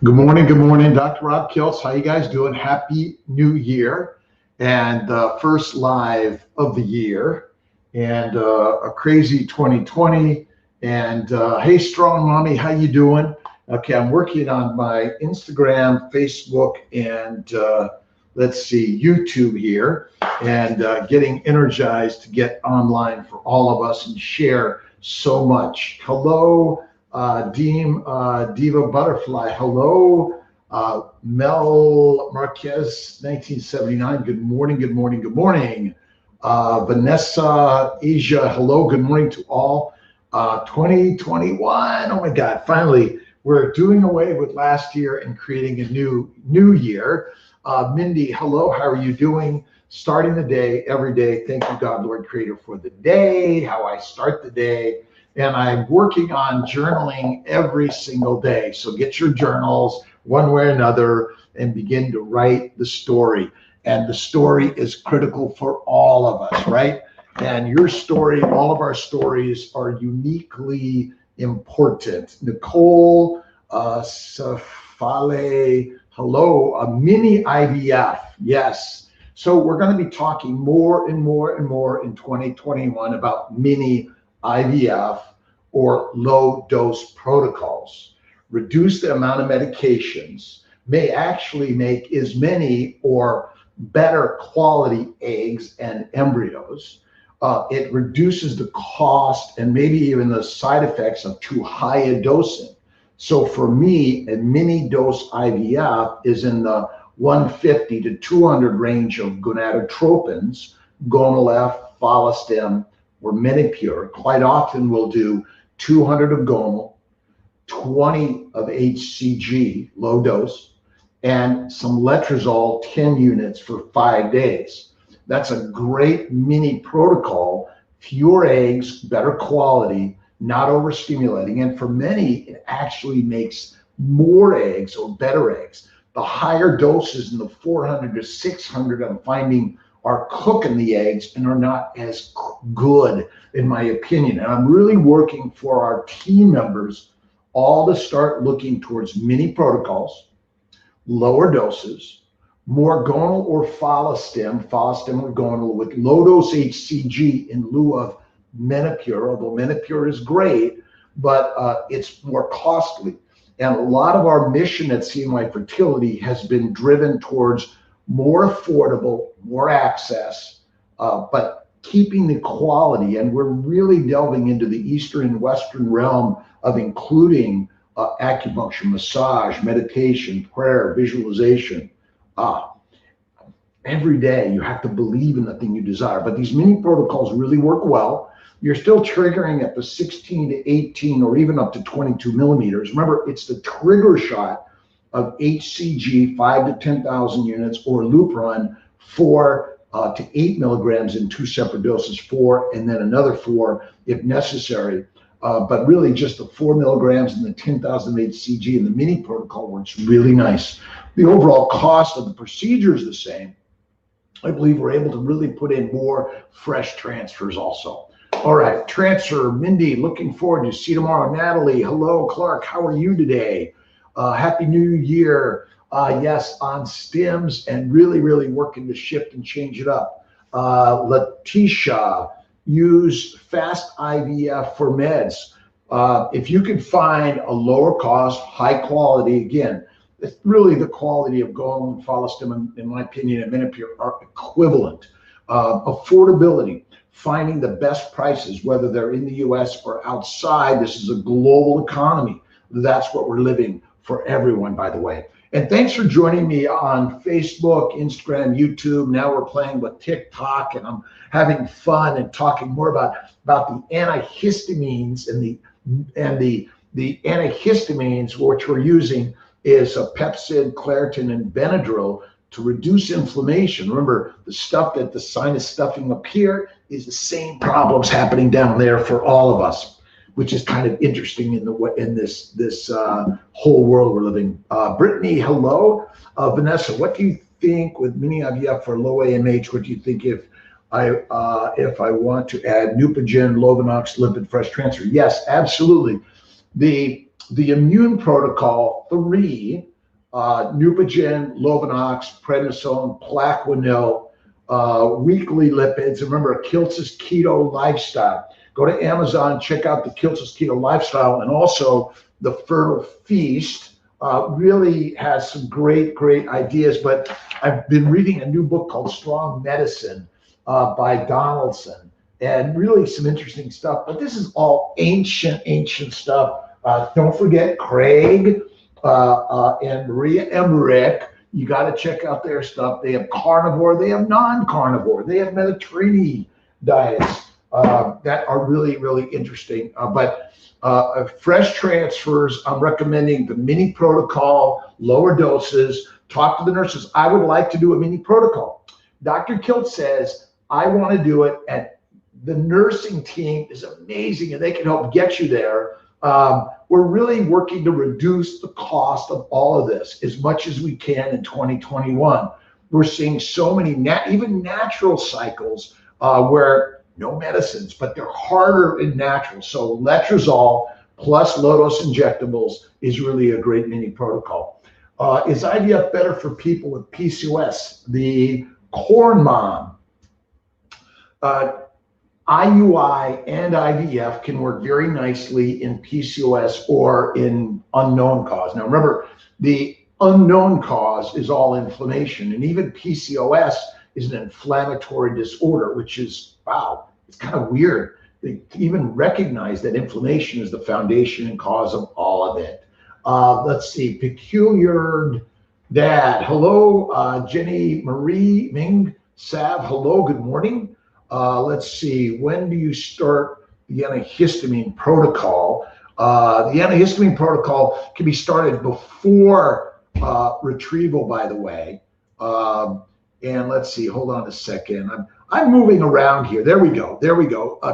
Good morning, Dr. Rob Kiltz. How you guys doing? Happy New Year, and first live of the year, and a crazy 2020. And hey, Strong Mommy, how you doing? Okay, I'm working on my Instagram, Facebook, and let's see, YouTube here, and getting energized to get online for all of us and share so much. Hello. Diva Butterfly, hello. Mel Marquez, 1979, good morning, good morning, good morning. Vanessa Asia, hello, good morning to all. 2021, oh my God, finally, we're doing away with last year and creating a new year. Mindy, hello, how are you doing? Starting the day, every day, thank you, God, Lord, Creator, for the day, how I start the day. And I'm working on journaling every single day. So get your journals one way or another and begin to write the story. And the story is critical for all of us, right? And your story, all of our stories are uniquely important. Nicole Safale, hello, a mini IVF, yes. So we're going to be talking more and more and more in 2021 about mini IVF or low dose protocols. Reduce the amount of medications, may actually make as many or better quality eggs and embryos. It reduces the cost and maybe even the side effects of too high a dosing. So for me, a mini dose IVF is in the 150 to 200 range of gonadotropins, Gonal-F, Follistim, or Menopur. Quite often we'll do 200 of Gonal, 20 of HCG, low dose, and some letrozole, 10 units for 5 days. That's a great mini protocol, fewer eggs, better quality, not overstimulating. And for many, it actually makes more eggs or better eggs. The higher doses in the 400 to 600, I'm finding are cooking the eggs and are not as good, in my opinion. And I'm really working for our team members all to start looking towards mini protocols, lower doses, more gonal or follistim or gonal with low dose HCG in lieu of Menopur, although Menopur is great, but it's more costly. And a lot of our mission at CMY Fertility has been driven towards more affordable, more access, but keeping the quality. And we're really delving into the Eastern and Western realm of including acupuncture, massage, meditation, prayer, visualization. Every day you have to believe in the thing you desire, but these mini protocols really work well. You're still triggering at the 16 to 18 or even up to 22 millimeters. Remember, it's the trigger shot of HCG 5 to 10,000 units or Lupron 4 to 8 milligrams in 2 separate doses, 4 and then another 4 if necessary. But really just the 4 milligrams and the 10,000 HCG in the mini protocol works really nice. The overall cost of the procedure is the same. I believe we're able to really put in more fresh transfers also. All right, transfer, Mindy, looking forward to see you tomorrow. Natalie, hello, Clark, how are you today? Happy New Year. Yes, on stims and really working to shift and change it up. Laticha, use fast IVF for meds. If you can find a lower cost, high quality, again, it's really the quality of Gonal and Follistim, in my opinion, and Menopur are equivalent. Affordability, finding the best prices, whether they're in the US or outside. This is a global economy. That's what we're living for everyone, by the way. And thanks for joining me on Facebook, Instagram, YouTube. Now we're playing with TikTok, and I'm having fun and talking more about the antihistamines and the antihistamines, which we're using is a Pepcid, Claritin, and Benadryl to reduce inflammation. Remember, the stuff that the sinus stuffing up here is the same problems happening down there for all of us, which is kind of interesting in this whole world we're living. Brittany, hello. Vanessa, what do you think with mini IVF for low AMH? What do you think if I want to add Neupogen, Lovenox, lipid fresh transfer? Yes, absolutely. The immune protocol 3 Neupogen, Lovenox, prednisone, Plaquenil, weekly lipids. And remember, Kiltz's Keto Lifestyle. Go to Amazon, check out the Kiltz's Keto Lifestyle, and also the Fertile Feast. Really has some great ideas. But I've been reading a new book called Strong Medicine by Donaldson, and really some interesting stuff. But this is all ancient stuff. Don't forget Craig and Maria Emmerich. You got to check out their stuff. They have carnivore, they have non-carnivore, they have Mediterranean diets that are really interesting. But fresh transfers, I'm recommending the mini protocol, lower doses. Talk to the nurses. I would like to do a mini protocol. Dr. Kiltz says, I want to do it, and the nursing team is amazing, and they can help get you there. We're really working to reduce the cost of all of this as much as we can in 2021. We're seeing so many, even natural cycles where no medicines, but they're harder in natural. So letrozole plus low-dose injectables is really a great mini protocol. Is IVF better for people with PCOS? The Corn Mom. IUI and IVF can work very nicely in PCOS or in unknown cause. Now remember, the unknown cause is all inflammation, and even PCOS is an inflammatory disorder, which is, wow, it's kind of weird. They even recognize that inflammation is the foundation and cause of all of it. Let's see, Peculiar Dad. Hello, Jenny Marie Ming Sav. Hello, good morning. Let's see, when do you start the antihistamine protocol? The antihistamine protocol can be started before retrieval, by the way. And let's see, hold on a second. I'm moving around here. There we go.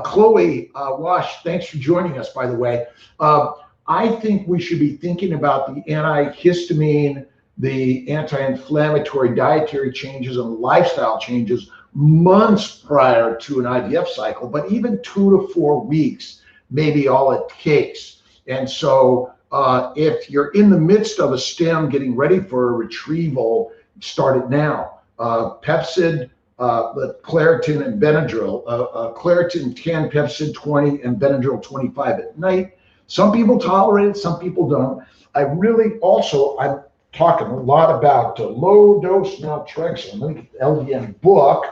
Chloe Wasch, thanks for joining us, by the way. I think we should be thinking about the antihistamine, the anti-inflammatory dietary changes and lifestyle changes months prior to an IVF cycle, but even 2 to 4 weeks may be all it takes. And so if you're in the midst of a stem getting ready for a retrieval, start it now. Pepsid, Claritin, and Benadryl. Claritin 10, Pepsid 20, and Benadryl 25 at night. Some people tolerate it, some people don't. I'm talking a lot about low-dose naltrexone. Let me get the LDN book.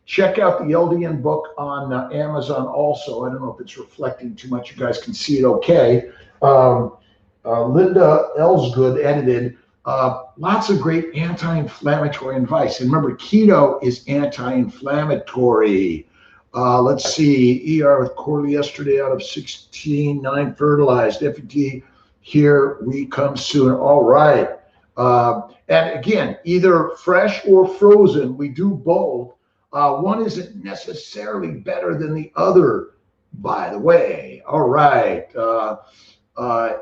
Check out the LDN book on Amazon also. I don't know if it's reflecting too much. You guys can see it okay. Linda Ellsgood edited. Lots of great anti-inflammatory advice. And remember, keto is anti-inflammatory. Let's see, ER with Courtney yesterday out of 16, 9 fertilized. FET, here we come soon. All right. And again, either fresh or frozen, we do both. One isn't necessarily better than the other, by the way. All right.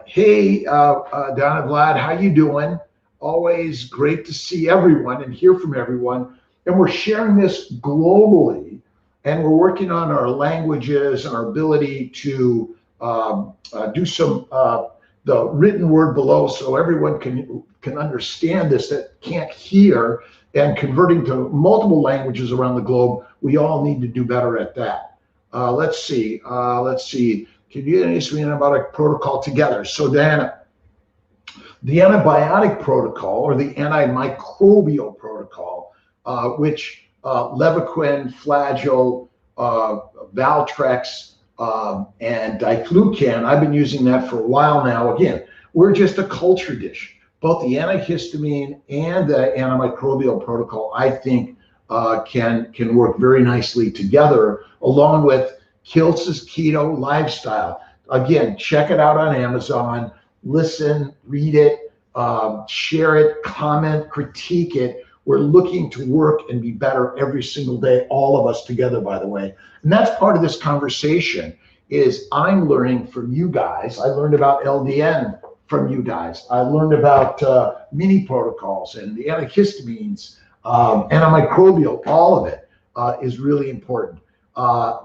Hey, Donna Vlad, how you doing? Always great to see everyone and hear from everyone. And we're sharing this globally, and we're working on our languages and our ability to do some the written word below so everyone can understand this that can't hear, and converting to multiple languages around the globe. We all need to do better at that. Let's see. Can you get any antibiotic protocol together? So Diana, the antibiotic protocol or the antimicrobial protocol, which Levaquin, Flagyl, Valtrex, and diflucan, I've been using that for a while now. Again, we're just a culture dish. Both the antihistamine and the antimicrobial protocol, I think, can work very nicely together, along with Kiltz's Keto Lifestyle. Again, check it out on Amazon. Listen, read it, share it, comment, critique it. We're looking to work and be better every single day, all of us together, by the way. And that's part of this conversation, is I'm learning from you guys. I learned about LDN from you guys. I learned about mini protocols and the antihistamines, antimicrobial. All of it is really important.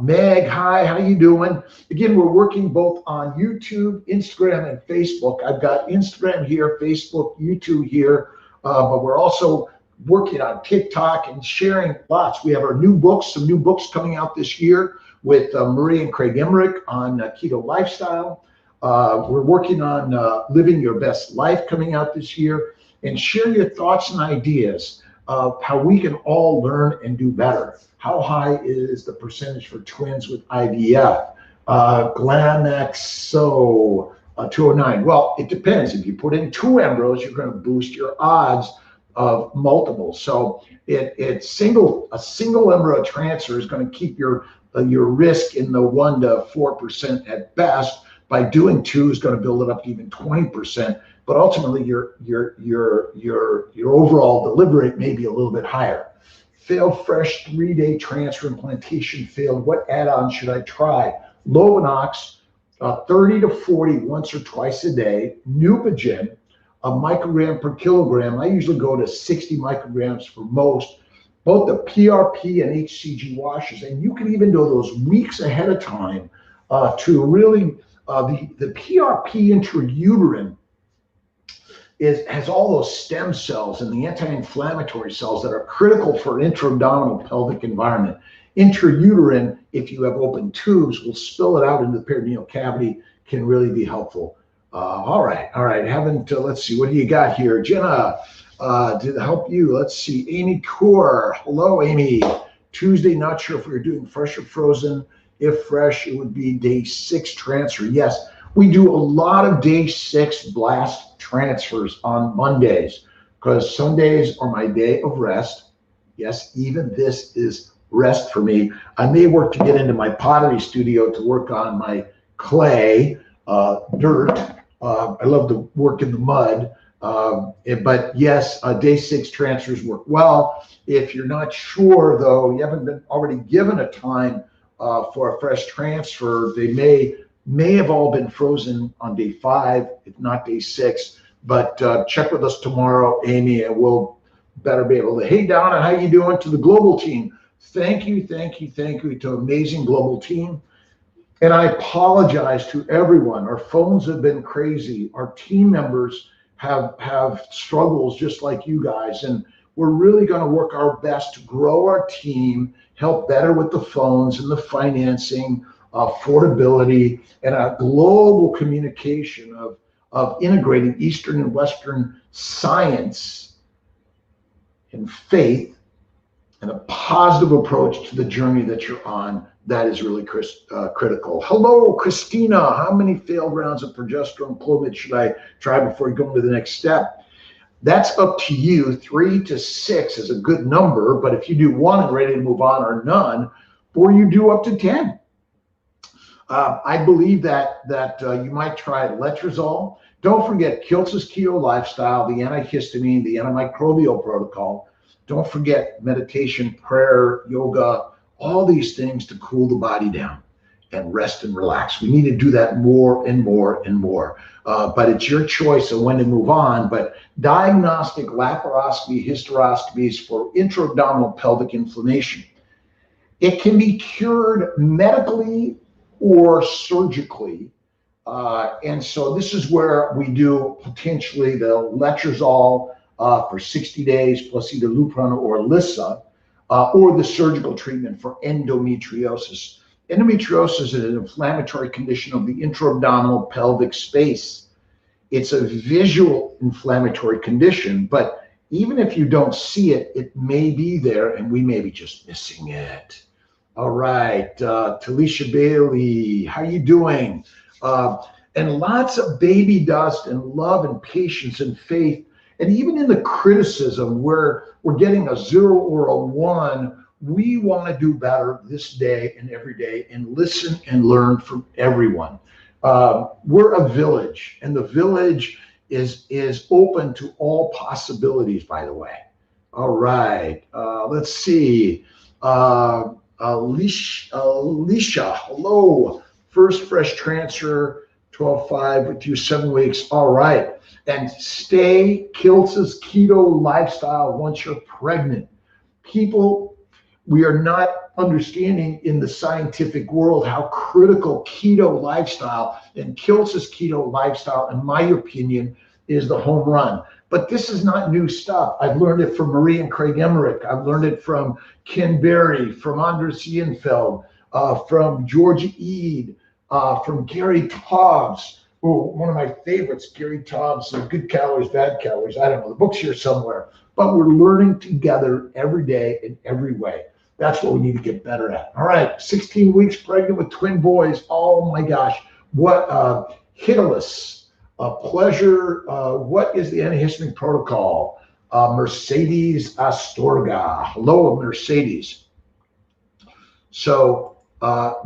Meg, hi, how you doing? Again, we're working both on YouTube, Instagram, and Facebook. I've got Instagram here, Facebook, YouTube here, but we're also working on TikTok and sharing lots. We have our new books, some new books coming out this year with Marie and Craig Emmerich on keto lifestyle. We're working on Living Your Best Life coming out this year. And share your thoughts and ideas of how we can all learn and do better. How high is the percentage for twins with IVF? Glamoxo 209. Well, it depends. If you put in 2 embryos, you're going to boost your odds of multiple. So a single embryo transfer is going to keep your risk in the 1 to 4% at best. By doing 2 is going to build it up to even 20%. But ultimately, your overall delivery rate may be a little bit higher. Failed fresh 3-day transfer implantation failed. What add-on should I try? Lovenox, 30 to 40 once or twice a day. Neupogen, a microgram per kilogram. I usually go to 60 micrograms for most. Both the PRP and HCG washes, and you can even do those weeks ahead of time to really the PRP intrauterine has all those stem cells and the anti-inflammatory cells that are critical for intra-abdominal pelvic environment. Intrauterine, if you have open tubes, will spill it out into the peritoneal cavity, can really be helpful. All right. Let's see, what do you got here? Jenna, to help you, let's see, Amy Kaur. Hello, Amy. Tuesday, not sure if we were doing fresh or frozen. If fresh, it would be day 6 transfer. Yes, we do a lot of day 6 blast transfers on Mondays because Sundays are my day of rest. Yes, even this is rest for me. I may work to get into my pottery studio to work on my clay, dirt. I love to work in the mud. But yes, day 6 transfers work well. If you're not sure, though, you haven't been already given a time for a fresh transfer, they may have all been frozen on day 5, if not day 6. But check with us tomorrow, Amy, and we'll better be able to. Hey, Donna, how you doing? To the global team, thank you to amazing global team. And I apologize to everyone. Our phones have been crazy. Our team members have struggles just like you guys, and we're really going to work our best to grow our team, help better with the phones and the financing, affordability, and a global communication of integrating Eastern and Western science and faith and a positive approach to the journey that you're on. That is really critical. Hello, Christina. How many failed rounds of progesterone Clomid should I try before you go into the next step? That's up to you. 3 to 6 is a good number, but if you do 1 and ready to move on, or none, or you do up to 10. I believe that you might try letrozole. Don't forget kiltz's keto lifestyle, the antihistamine, the antimicrobial protocol. Don't forget meditation, prayer, yoga, all these things to cool the body down and rest and relax. We need to do that more and more and more. But it's your choice of when to move on. But diagnostic laparoscopy, hysteroscopies for intra-abdominal pelvic inflammation. It can be cured medically or surgically. And so this is where we do potentially the letrozole for 60 days plus either Lupron or Lissa, or the surgical treatment for endometriosis. Endometriosis is an inflammatory condition of the intra-abdominal pelvic space. It's a visual inflammatory condition, but even if you don't see it, it may be there and we may be just missing it. All right, Talisha Bailey, how you doing? And lots of baby dust and love and patience and faith. And even in the criticism where we're getting a 0 or a 1, we want to do better this day and every day and listen and learn from everyone. We're a village, and the village is open to all possibilities, by the way. All right, let's see. Alicia, hello. First fresh transfer, 12-5 with you, 7 weeks. All right. And stay kiltz's keto lifestyle once you're pregnant. People, We are not understanding in the scientific world how critical keto lifestyle and kiltz's keto lifestyle, in my opinion, is the home run. But this is not new stuff. I've learned it from Marie and Craig Emmerich. I've learned it from Ken Berry, from Anders Sienfeld, from George Ede, from Gary Taubes. Oh, one of my favorites, Gary Taubes, Good Calories, Bad Calories. I don't know, the book's here somewhere. But we're learning together every day in every way. That's what we need to get better at. All right, 16 weeks pregnant with twin boys. Oh my gosh, what Hitless, pleasure. What is the antihistamine protocol? Mercedes Astorga. Hello, Mercedes. So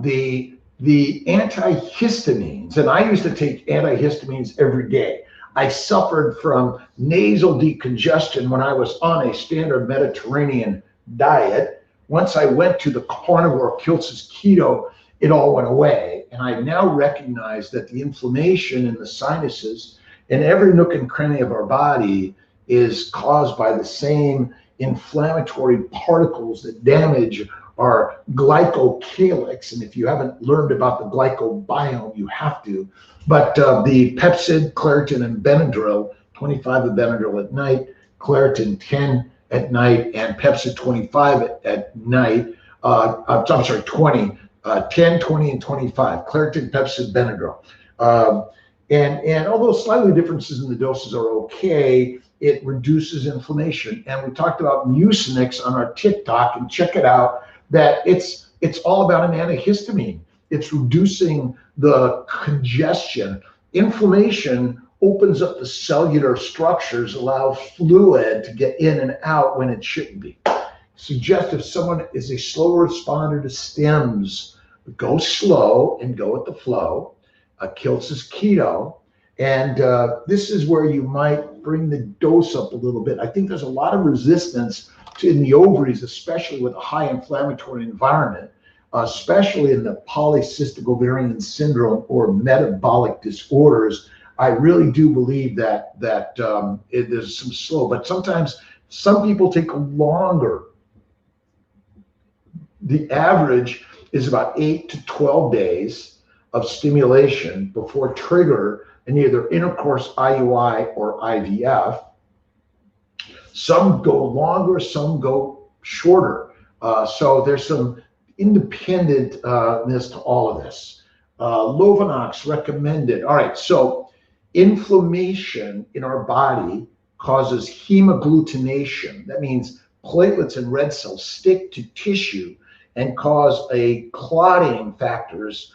the antihistamines, and I used to take antihistamines every day. I suffered from nasal decongestion when I was on a standard Mediterranean diet. Once I went to the carnivore kiltz's keto, it all went away. And I now recognize that the inflammation in the sinuses and every nook and cranny of our body is caused by the same inflammatory particles that damage our glycocalyx. And if you haven't learned about the glycobiome, you have to. But the Pepcid, Claritin, and Benadryl, 25 of Benadryl at night, Claritin 10 at night, and Pepcid 25 at night. I'm sorry, 20, 10, 20, and 25. Claritin, Pepcid, Benadryl. And although slightly differences in the doses are okay, it reduces inflammation. And we talked about Mucinex on our TikTok, and check it out, that it's all about an antihistamine. It's reducing the congestion. Inflammation opens up the cellular structures, allows fluid to get in and out when it shouldn't be. Suggest if someone is a slow responder to stems, go slow and go with the flow. Kiltz's keto. And this is where you might bring the dose up a little bit. I think there's a lot of resistance in the ovaries, especially with a high inflammatory environment, especially in the polycystic ovarian syndrome or metabolic disorders. I really do believe that there's some slow, but sometimes some people take longer. The average is about 8 to 12 days of stimulation before trigger in either intercourse, IUI, or IVF. Some go longer, some go shorter. So there's some independentness to all of this. Lovenox recommended. All right, so inflammation in our body causes hemagglutination. That means platelets and red cells stick to tissue and cause a clotting factors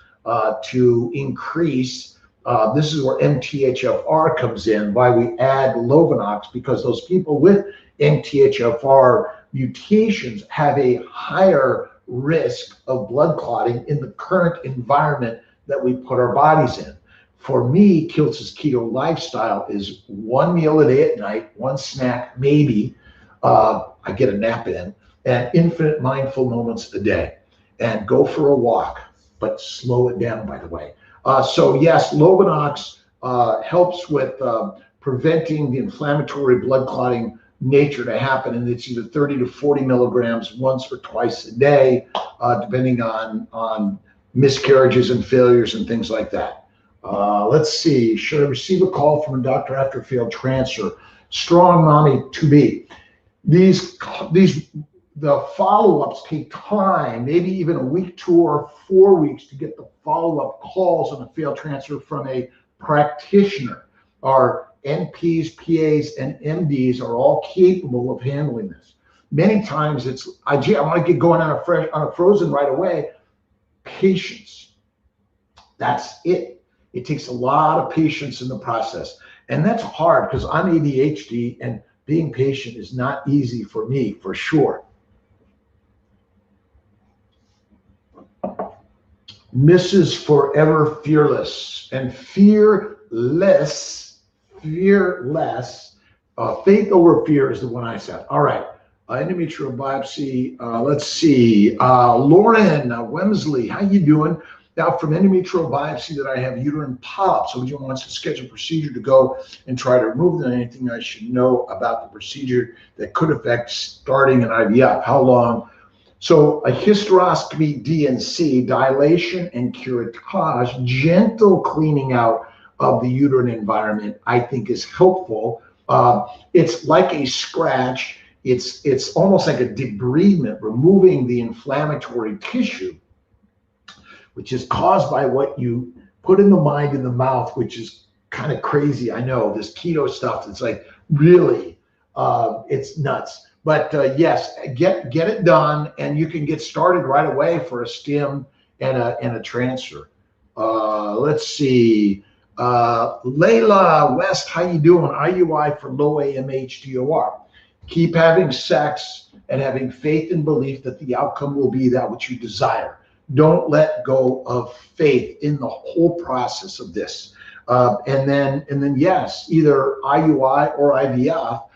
to increase. This is where MTHFR comes in, why we add Lovenox, because those people with MTHFR mutations have a higher risk of blood clotting in the current environment that we put our bodies in. For me, kiltz's keto lifestyle is one meal a day at night, one snack maybe, I get a nap in, and infinite mindful moments a day. And go for a walk, but slow it down, by the way. So yes, Lovenox helps with preventing the inflammatory blood clotting nature to happen, and it's either 30 to 40 milligrams once or twice a day, depending on miscarriages and failures and things like that. Let's see, should I receive a call from a doctor after a failed transfer? Strong mommy to be. The follow-ups take time, maybe even a week, 2 or 4 weeks to get the follow-up calls on a failed transfer from a practitioner. Our NPs, PAs, and MDs are all capable of handling this. Many times it's, I want to get going on a frozen right away. Patience. That's it. It takes a lot of patience in the process. And that's hard because I'm ADHD and being patient is not easy for me, for sure. Mrs. Forever Fearless and fearless. Faith over fear is the one I said. All right. Endometrial biopsy. Let's see. Lauren Wemsley, how you doing? Now, from endometrial biopsy that I have uterine polyps, so someone wants to schedule a procedure to go and try to remove them. Anything I should know about the procedure that could affect starting an IVF? How long So a hysteroscopy DNC, dilation and curettage, gentle cleaning out of the uterine environment, I think is helpful. It's like a scratch. It's almost like a debridement, removing the inflammatory tissue, which is caused by what you put in the mind and the mouth, which is kind of crazy. I know this keto stuff. It's like really, it's nuts. But yes, get it done, and you can get started right away for a stim and a transfer. Let's see. Layla West, how you doing? IUI for low AMH-DOR. Keep having sex and having faith and belief that the outcome will be that which you desire. Don't let go of faith in the whole process of this. And then yes, either IUI or IVF.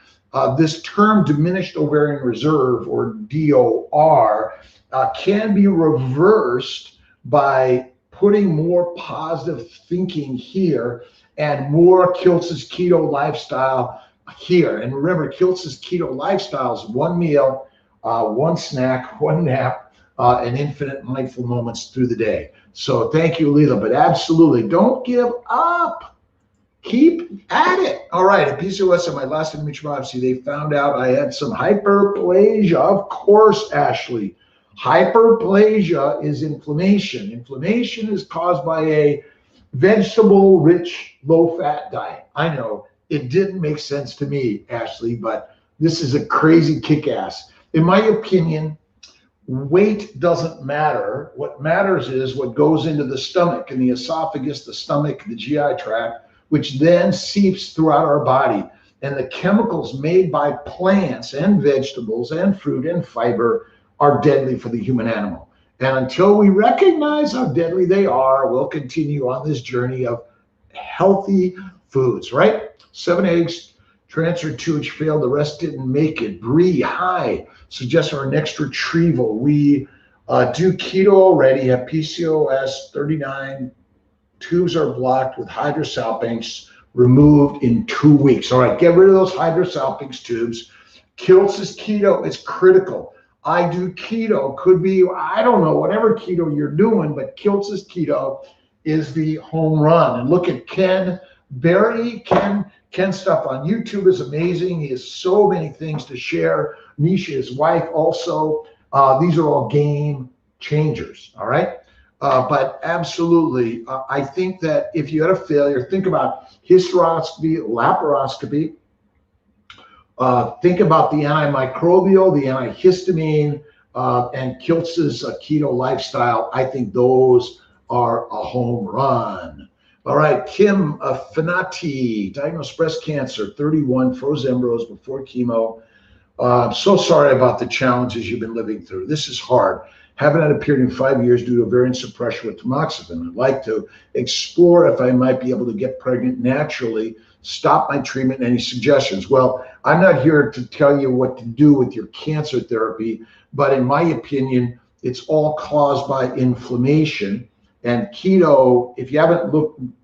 This term diminished ovarian reserve, or DOR, can be reversed by putting more positive thinking here and more kiltz keto lifestyle here. And remember, kiltz keto lifestyle is one meal, one snack, one nap, and infinite mindful moments through the day. So thank you, Leela. But absolutely, don't give up. Keep at it. All right, at PCOS at my last endometrial biopsy, they found out I had some hyperplasia. Of course, Ashley. Hyperplasia is inflammation. Inflammation is caused by a vegetable-rich, low-fat diet. I know it didn't make sense to me, Ashley, but this is a crazy kick-ass. In my opinion, weight doesn't matter. What matters is what goes into the stomach and the esophagus, the stomach, the GI tract, which then seeps throughout our body. And the chemicals made by plants and vegetables and fruit and fiber are deadly for the human animal. And until we recognize how deadly they are, we'll continue on this journey of healthy foods, right? 7 eggs, transferred 2, which failed. The rest didn't make it. Bree, hi. Suggest our next retrieval. We do keto already, have PCOS 39. Tubes are blocked with hydrosalpinx, removed in 2 weeks. All right, get rid of those hydrosalpinx tubes. Kiltz keto is critical. I do keto, could be, I don't know, whatever keto you're doing, but kiltz keto is the home run. And look at Ken Berry. Ken's stuff on YouTube is amazing. He has so many things to share. Nisha, his wife, also. These are all game changers, all right? But absolutely, I think that if you had a failure, think about hysteroscopy, laparoscopy, think about the antimicrobial, the antihistamine, and kiltz's keto lifestyle. I think those are a home run. All right, Kim Fanati, diagnosed breast cancer, 31, froze embryos before chemo. So sorry about the challenges you've been living through. This is hard. Haven't had a period in 5 years due to ovarian suppression with tamoxifen. I'd like to explore if I might be able to get pregnant naturally. Stop my treatment. Any suggestions? Well, I'm not here to tell you what to do with your cancer therapy, but in my opinion, it's all caused by inflammation. And keto, if you haven't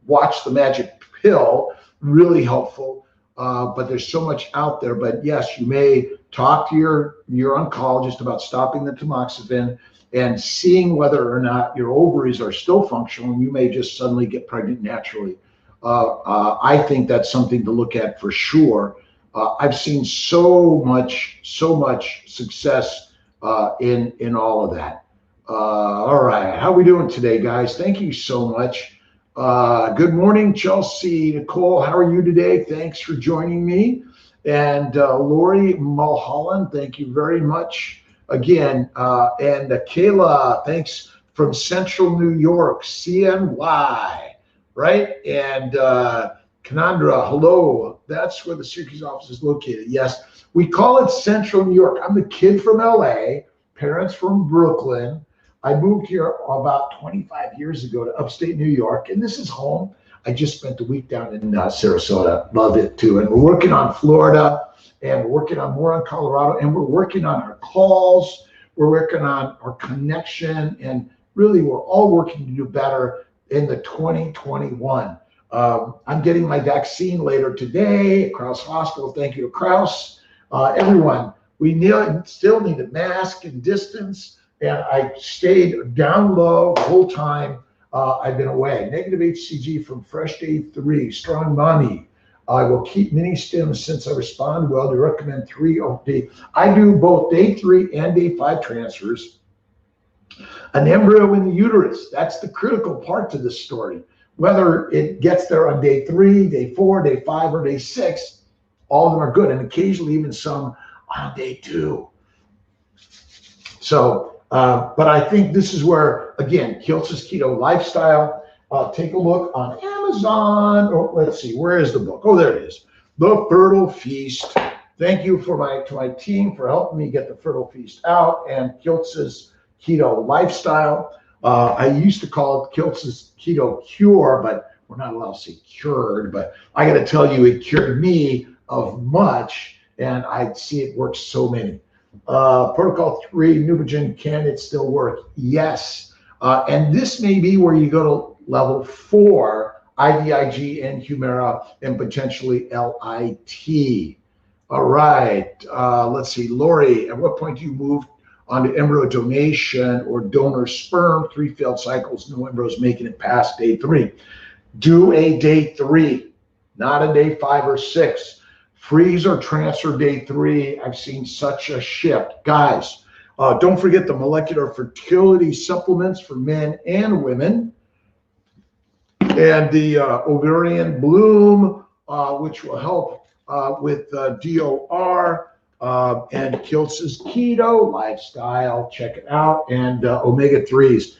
watched The Magic Pill, really helpful. But there's so much out there. But yes, you may talk to your oncologist about stopping the tamoxifen and seeing whether or not your ovaries are still functional, and you may just suddenly get pregnant naturally. I think that's something to look at for sure. I've seen so much success in all of that. All right, how are we doing today, guys? Thank you so much. Good morning, Chelsea Nicole. How are you today? Thanks for joining me. And Lori Mulholland, thank you very much again. And Kayla, thanks from Central New York, CNY, right? And Canandra, hello. That's where the Syracuse office is located. Yes, we call it Central New York. I'm the kid from LA, parents from Brooklyn. I moved here about 25 years ago to upstate New York, and this is home. I just spent a week down in Sarasota. Love it too. And we're working on Florida, and we're working on more on Colorado, and we're working on our calls. We're working on our connection, and really we're all working to do better in the 2021. I'm getting my vaccine later today at Krause Hospital. Thank you to Krause. Everyone, still need to mask and distance, and I stayed down low the whole time I've been away. Negative HCG from fresh day 3, strong mommy. I will keep mini stems since I respond well to recommend 3 day. I do both day 3 and day 5 transfers. An embryo in the uterus, that's the critical part to this story. Whether it gets there on day 3, day 4, day 5, or day 6, all of them are good, and occasionally even some on day 2. So, but I think this is where, again, Kiltz's Keto Lifestyle. Take a look on Amazon. Oh, let's see, where is the book? Oh, there it is. The Fertile Feast. Thank you to my team for helping me get the Fertile Feast out, and Kiltz's Keto Lifestyle. I used to call it Kiltz's Keto Cure, but we're not allowed to say cured. But I got to tell you, it cured me of much, and I see it works so many. Protocol 3, Nubigen, can it still work? Yes. And this may be where you go to level 4, IVIG and Humira, and potentially LIT. All right. Let's see. Lori, at what point do you move on to embryo donation or donor sperm? 3 failed cycles, no embryos making it past day 3. Do a day 3, not a day 5 or 6. Freeze or transfer day 3. I've seen such a shift. Guys, don't forget the molecular fertility supplements for men and women, and the ovarian bloom, which will help with DOR, and Kiltz's Keto Lifestyle. Check it out. And omega-3s.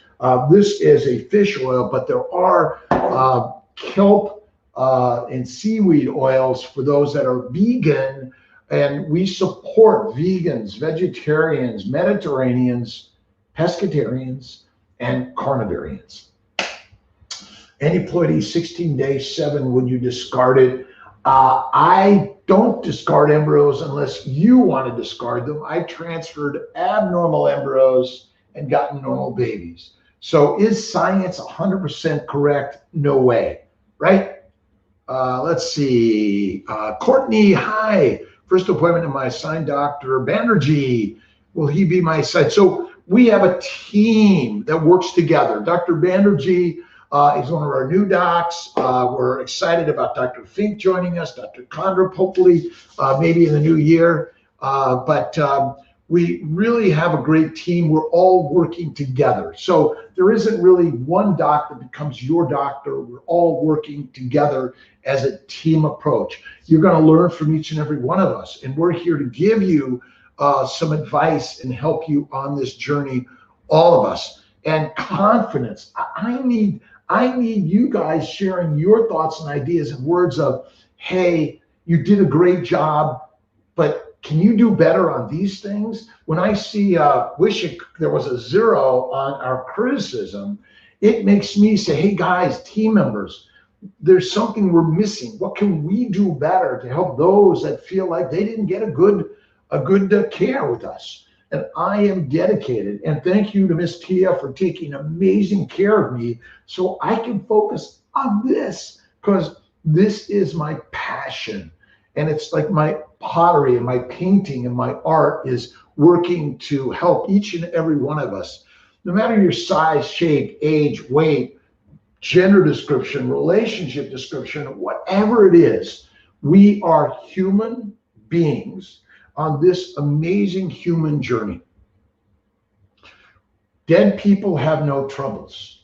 This is a fish oil, but there are kelp and seaweed oils for those that are vegan, and we support vegans, vegetarians, Mediterraneans, pescatarians, and carnivarians. Aneuploidy 16 day 7, would you discard it? I don't discard embryos unless you want to discard them. I transferred abnormal embryos and gotten normal babies. So is science 100% correct? No way, right? Let's see. Courtney, hi. First appointment in my assigned Dr. Banerjee. Will he be my site? So we have a team that works together. Dr. Banerjee is one of our new docs. We're excited about Dr. Fink joining us, Dr. Condrip, hopefully maybe in the new year. But we really have a great team. We're all working together. So there isn't really one doc that becomes your doctor. We're all working together as a team approach. You're going to learn from each and every one of us. And we're here to give you some advice and help you on this journey, all of us. And confidence. I need you guys sharing your thoughts and ideas and words of, hey, you did a great job, but can you do better on these things? When I see, wish there was a 0 on our criticism, it makes me say, hey guys, team members, there's something we're missing. What can we do better to help those that feel like they didn't get a good care with us? And I am dedicated. And thank you to Miss Tia for taking amazing care of me so I can focus on this, because this is my passion. And it's like my pottery and my painting and my art is working to help each and every one of us, no matter your size, shape, age, weight, gender description, relationship description, whatever it is. We are human beings on this amazing human journey. Dead people have no troubles.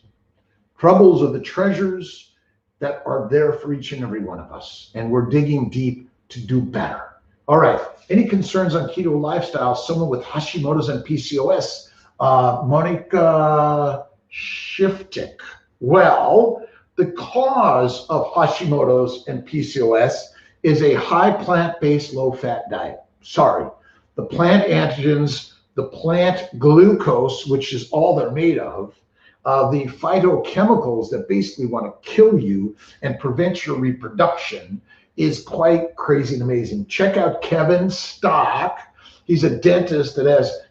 Troubles are the treasures that are there for each and every one of us. And we're digging deep to do better. All right. Any concerns on keto lifestyle? Someone with Hashimoto's and PCOS. Monica Shiftik. Well, the cause of Hashimoto's and PCOS is a high plant-based, low-fat diet. Sorry. The plant antigens, the plant glucose, which is all they're made of, the phytochemicals that basically want to kill you and prevent your reproduction, is quite crazy and amazing. Check out Kevin Stock. He's a dentist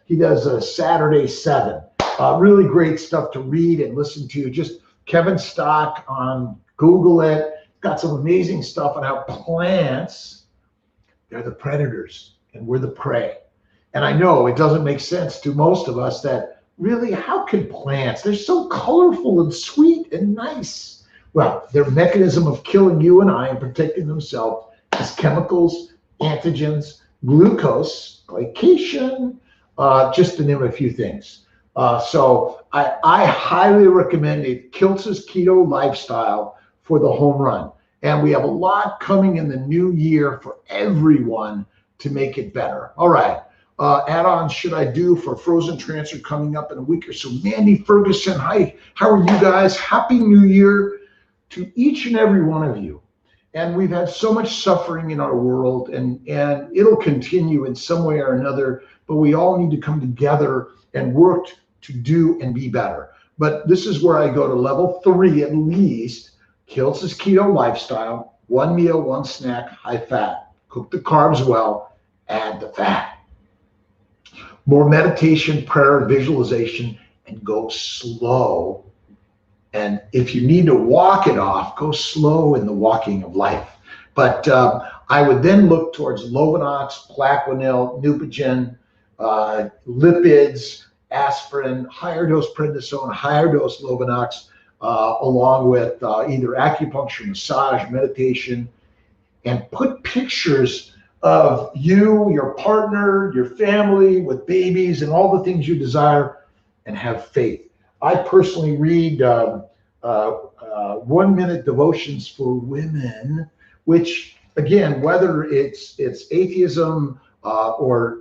he does a Saturday 7. Really great stuff to read and listen to. Just Kevin Stock on Google it. Got some amazing stuff on how plants, they're the predators and we're the prey. And I know it doesn't make sense to most of us that really, how can plants, they're so colorful and sweet and nice. Well, their mechanism of killing you and I and protecting themselves is chemicals, antigens, glucose, glycation, just to name a few things. So I highly recommend a Kiltz's Keto lifestyle for the home run. And we have a lot coming in the new year for everyone to make it better. All right. Add-ons should I do for frozen transfer coming up in a week or so? Mandy Ferguson, hi. How are you guys? Happy New Year to each and every one of you. And we've had so much suffering in our world, and it'll continue in some way or another, but we all need to come together and work to do and be better. But this is where I go to level 3 at least. Kiltz's Keto lifestyle, 1 meal, 1 snack, high fat. Cook the carbs well, add the fat. More meditation, prayer, visualization, and go slow. And if you need to walk it off, go slow in the walking of life. But I would then look towards Lovenox, Plaquenil, Neupogen, lipids, aspirin, higher dose prednisone, higher dose Lovenox, along with either acupuncture, massage, meditation, and put pictures of you, your partner, your family with babies and all the things you desire, and have faith. I personally read 1-minute devotions for women, which again, whether it's atheism or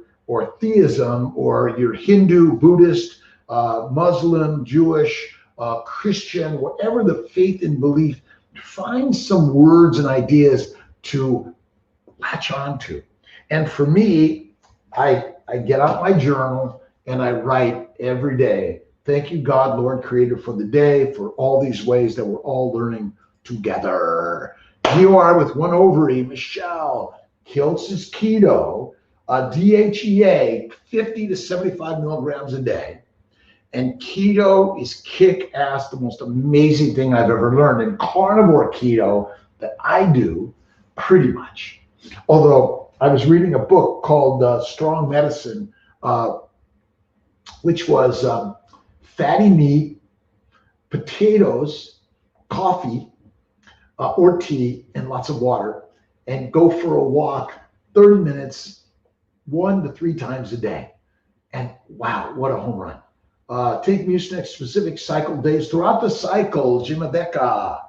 theism, or you're Hindu, Buddhist, Muslim, Jewish, Christian, whatever the faith and belief, find some words and ideas to latch on to. And for me, I get out my journal and I write every day. Thank you, God, Lord, Creator, for the day, for all these ways that we're all learning together. You are with 1 ovary, Michele, Kiltz's Keto, DHEA, 50 to 75 milligrams a day. And keto is kick-ass, the most amazing thing I've ever learned. And carnivore keto that I do pretty much. Although I was reading a book called Strong Medicine, which was fatty meat, potatoes, coffee, or tea, and lots of water, and go for a walk 30 minutes, 1 to 3 times a day. And wow, what a home run. Take Mucinex specific cycle days throughout the cycle, Jimabeka.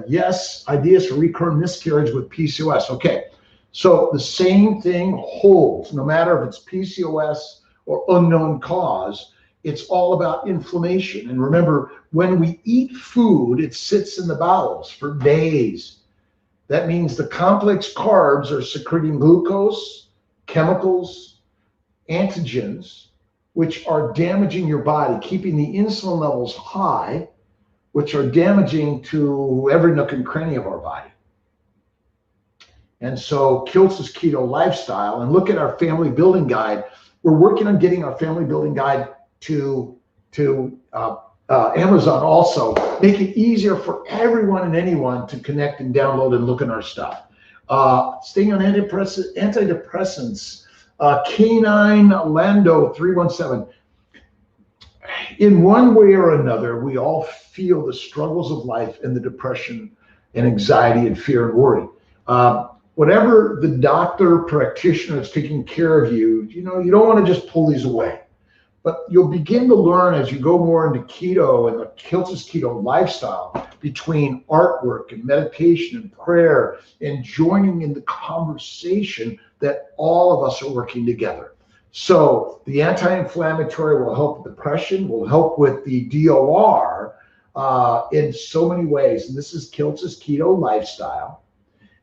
Yes, ideas for recurrent miscarriage with PCOS. Okay, so the same thing holds, no matter if it's PCOS or unknown cause. It's all about inflammation. And remember, when we eat food, it sits in the bowels for days. That means the complex carbs are secreting glucose, chemicals, antigens, which are damaging your body, keeping the insulin levels high, which are damaging to every nook and cranny of our body. And so Kiltz's Keto lifestyle, and look at our family building guide. We're working on getting our family building guide to Amazon also. Make it easier for everyone and anyone to connect and download and look at our stuff. Staying on antidepressants, Canine Lando 317. In one way or another, we all feel the struggles of life and the depression and anxiety and fear and worry. Whatever the doctor practitioner is taking care of you, you don't want to just pull these away. But you'll begin to learn as you go more into keto and the Kiltz's Keto lifestyle, between artwork and meditation and prayer and joining in the conversation, that all of us are working together. So the anti-inflammatory will help with depression, will help with the DOR in so many ways. And this is Kiltz's Keto lifestyle,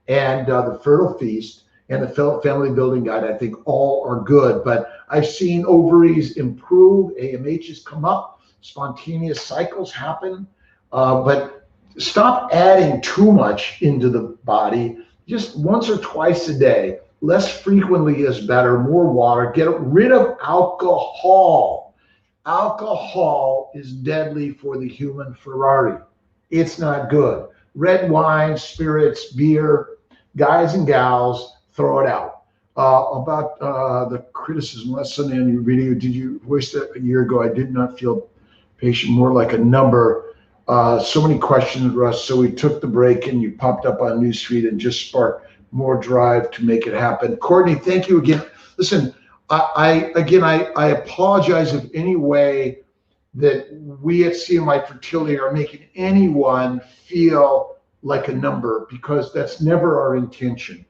and the Fertile Feast and the Family Building Guide. I think all are good, but I've seen ovaries improve, AMHs come up, spontaneous cycles happen, but stop adding too much into the body. Just once or twice a day, less frequently is better, more water. Get rid of alcohol. Alcohol is deadly for the human Ferrari. It's not good. Red wine, spirits, beer, guys and gals, throw it out. About the criticism lesson in your video, did you voice that a year ago? I did not feel patient, more like a number. So many questions, Russ. So we took the break and you popped up on newsfeed and just sparked more drive to make it happen. Courtney, thank you again. Listen, I apologize if any way that we at CMI Fertility are making anyone feel like a number, because that's never our intention.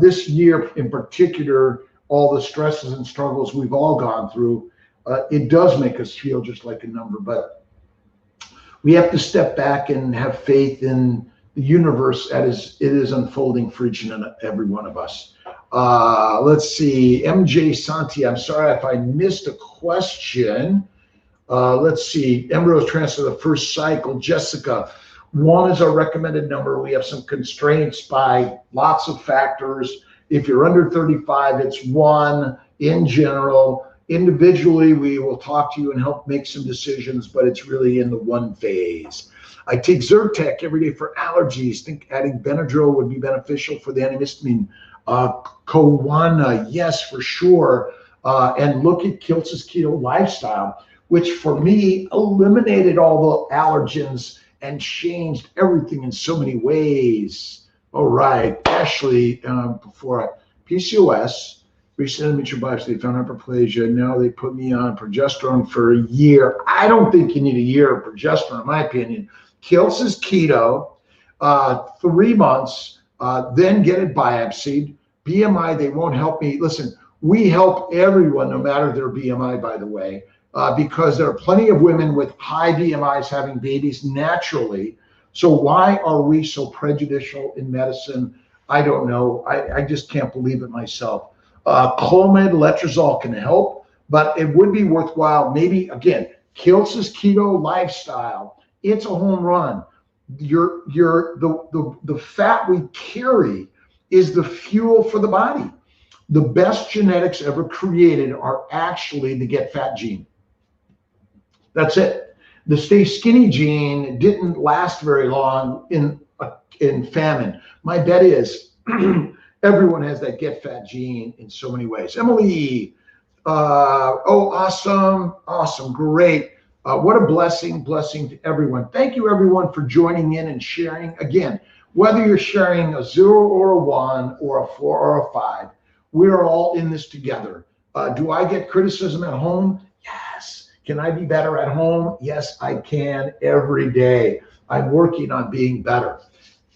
This year in particular, all the stresses and struggles we've all gone through, it does make us feel just like a number, but we have to step back and have faith in the universe as it is unfolding for each and every one of us. Let's see, MJ Santi, I'm sorry if I missed a question. Let's see, embryos transfer the first cycle. Jessica, 1 is our recommended number. We have some constraints by lots of factors. If you're under 35, it's 1 in general. Individually, we will talk to you and help make some decisions, but it's really in the 1 phase. I take Zyrtec every day for allergies. Think adding Benadryl would be beneficial for the antihistamine. Kowana, yes, for sure. And look at Kiltz's keto lifestyle, which for me eliminated all the allergens and changed everything in so many ways. All right, Ashley, before PCOS, recent endometrial biopsy, they found hyperplasia. Now they put me on progesterone for a year. I don't think you need a year of progesterone, in my opinion. Kiltz is keto, 3 months, then get it biopsied. BMI, they won't help me. Listen, we help everyone, no matter their BMI, by the way. Because there are plenty of women with high BMIs having babies naturally. So why are we so prejudicial in medicine? I don't know. I just can't believe it myself. Clomid, letrozole can help, but it would be worthwhile. Maybe, again, Kiltz's keto lifestyle, it's a home run. The fat we carry is the fuel for the body. The best genetics ever created are actually the get fat gene. That's it. The stay skinny gene didn't last very long in famine. My bet is everyone has that get fat gene in so many ways. Emily, oh, awesome, great. What a blessing to everyone. Thank you, everyone, for joining in and sharing. Again, whether you're sharing a 0 or a 1 or a 4 or a 5, we're all in this together. Do I get criticism at home? Yes. Can I be better at home? Yes, I can every day. I'm working on being better.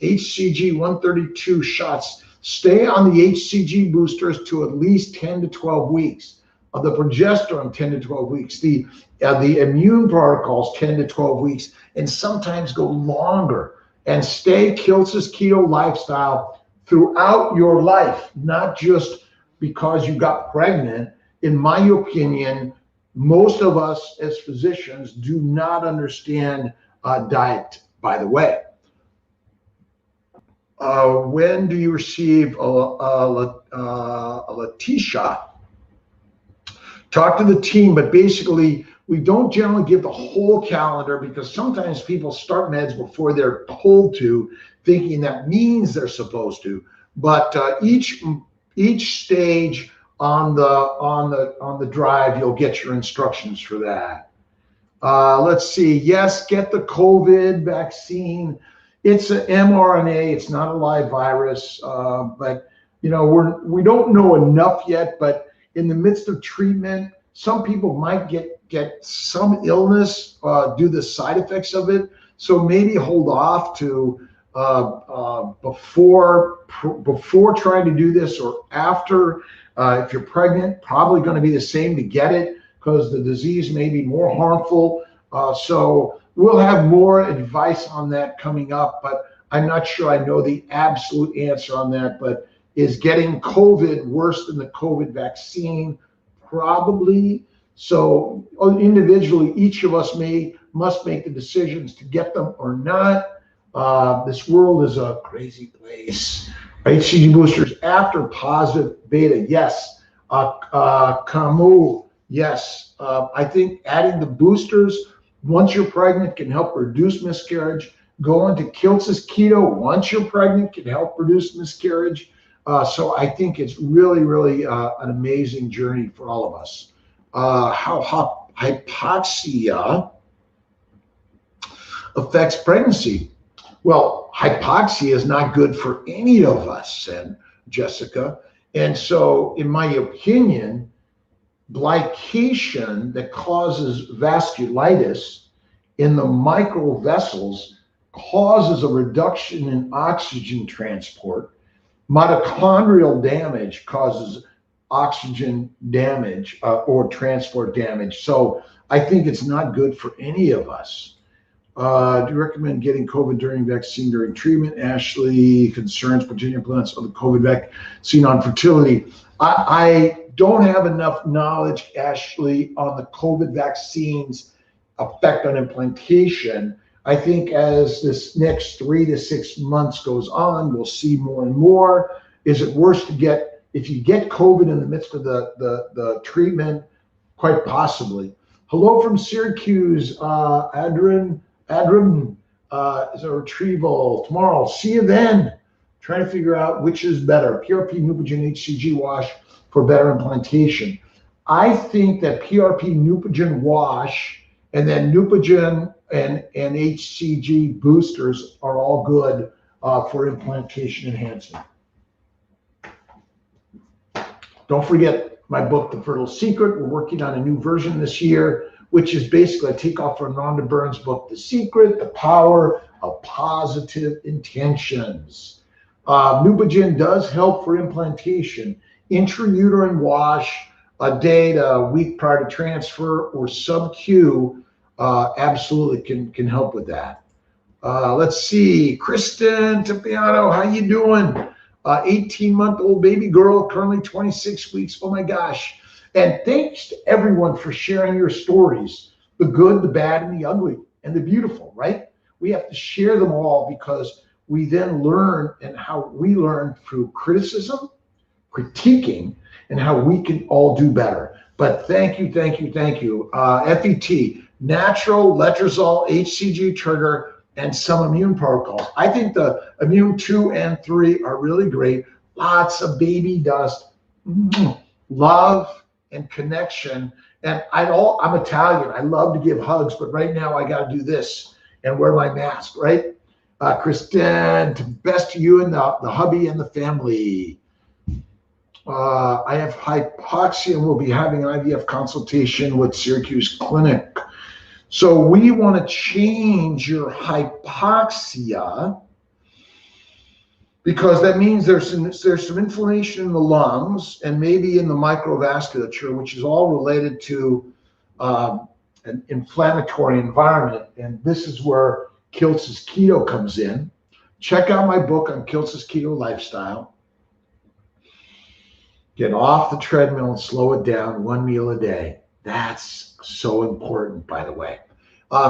HCG 132 shots. Stay on the HCG boosters to at least 10 to 12 weeks. The progesterone 10 to 12 weeks. The immune protocols 10 to 12 weeks, and sometimes go longer. And stay Kiltz's keto lifestyle throughout your life, not just because you got pregnant. In my opinion, most of us as physicians do not understand diet, by the way. When do you receive a Laticha? Talk to the team, but basically, we don't generally give the whole calendar, because sometimes people start meds before they're told to, thinking that means they're supposed to. But each stage on the drive, you'll get your instructions for that. Let's see. Yes, get the COVID vaccine. It's an mRNA. It's not a live virus. But we don't know enough yet. But in the midst of treatment, some people might get some illness due to the side effects of it. So maybe hold off to before trying to do this, or after. If you're pregnant, probably going to be the same to get it, because the disease may be more harmful. So we'll have more advice on that coming up, but I'm not sure I know the absolute answer on that. But is getting COVID worse than the COVID vaccine? Probably. So individually, each of us must make the decisions to get them or not. This world is a crazy place. HCG boosters after positive beta, yes. Camus, yes. I think adding the boosters once you're pregnant can help reduce miscarriage. Going to Kiltz's keto once you're pregnant can help reduce miscarriage. So I think it's really, really an amazing journey for all of us. How hypoxia affects pregnancy. Well, hypoxia is not good for any of us, and Jessica. And so, in my opinion, glycation that causes vasculitis in the microvessels causes a reduction in oxygen transport. Mitochondrial damage causes oxygen damage or transport damage. So I think it's not good for any of us. Do you recommend getting COVID during treatment? Ashley, concerns potential influence of the COVID vaccine on fertility. I don't have enough knowledge, Ashley, on the COVID vaccine's effect on implantation. I think as this next 3 to 6 months goes on, we'll see more and more. Is it worse to get, if you get COVID in the midst of the treatment? Quite possibly. Hello from Syracuse, Adrian is a retrieval tomorrow. See you then. Trying to figure out which is better, PRP, Neupogen, HCG Wasch for better implantation. I think that PRP, Neupogen, Wasch, and then Neupogen and HCG boosters are all good for implantation enhancement. Don't forget my book, The Fertile Secret. We're working on a new version this year, which is basically a takeoff from Rhonda Byrne's book, The Secret, The Power of Positive Intentions. Neupogen does help for implantation. Intrauterine wash a day to a week prior to transfer or sub-Q absolutely can help with that. Let's see, Kristen Tapiano, how you doing? 18-month-old baby girl, currently 26 weeks. Oh my gosh. And thanks to everyone for sharing your stories, the good, the bad, and the ugly, and the beautiful, right? We have to share them all because we then learn, and how we learn through criticism, critiquing, and how we can all do better. But thank you. FET, natural, letrozole, HCG trigger, and some immune protocols. I think the immune 2 and 3 are really great. Lots of baby dust, love, and connection. And I'm Italian. I love to give hugs, but right now I got to do this and wear my mask, right? Kristen, best to you and the hubby and the family. I have hypoxia and we'll be having an IVF consultation with Syracuse Clinic. So we want to change your hypoxia because that means there's some inflammation in the lungs and maybe in the microvasculature, which is all related to an inflammatory environment. And this is where Kiltz's Keto comes in. Check out my book on Kiltz's Keto Lifestyle. Get off the treadmill and slow it down, 1 meal a day. That's so important, by the way.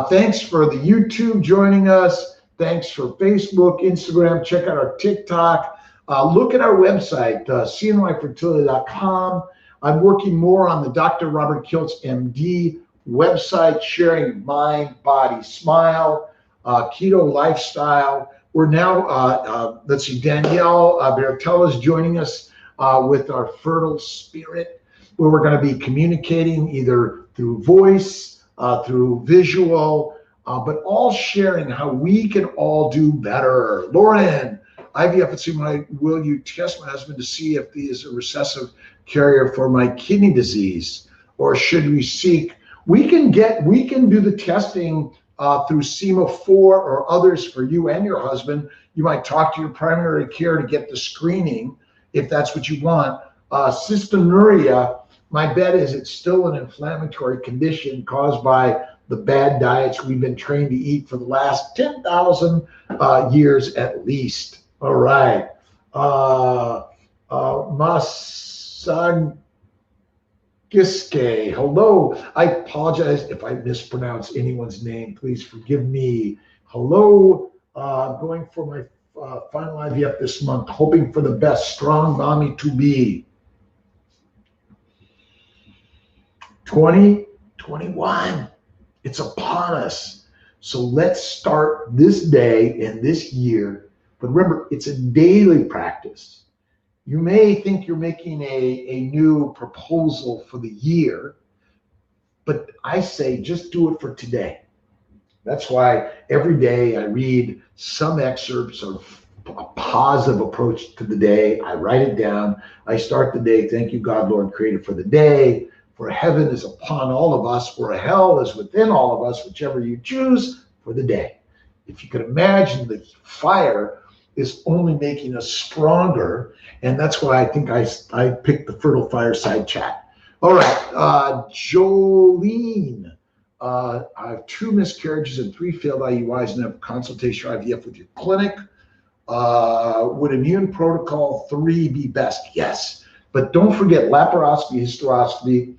Thanks for the YouTube joining us. Thanks for Facebook, Instagram. Check out our TikTok. Look at our website, cnyfertility.com. I'm working more on the Dr. Robert Kiltz, MD website, sharing mind, body, smile, keto lifestyle. We're now, let's see, Danielle Bertella is joining us with our Fertile Spirit, where we're going to be communicating either through voice, through visual, but all sharing how we can all do better. Lauren, IVF and see will you test my husband to see if he is a recessive carrier for my kidney disease, or should we seek? We can do the testing through SEMA4 or others for you and your husband. You might talk to your primary care to get the screening if that's what you want. Cystinuria, my bet is it's still an inflammatory condition caused by the bad diets we've been trained to eat for the last 10,000 years at least. All right. Masagiske, hello. I apologize if I mispronounce anyone's name. Please forgive me. Hello. Going for my final IVF this month, hoping for the best. Strong mommy to be. 2021. It's upon us. So let's start this day and this year. But remember, it's a daily practice. You may think you're making a new proposal for the year, but I say just do it for today. That's why every day I read some excerpts of a positive approach to the day. I write it down. I start the day. Thank you, God, Lord, creator, for the day. For heaven is upon all of us, for hell is within all of us, whichever you choose for the day. If you can imagine, the fire is only making us stronger. And that's why I think I picked the Fertile Fireside Chat. All right, Joeleane. I have 2 miscarriages and 3 failed IUIs and have consultation IVF with your clinic. Would immune protocol 3 be best? Yes. But don't forget laparoscopy, hysteroscopy,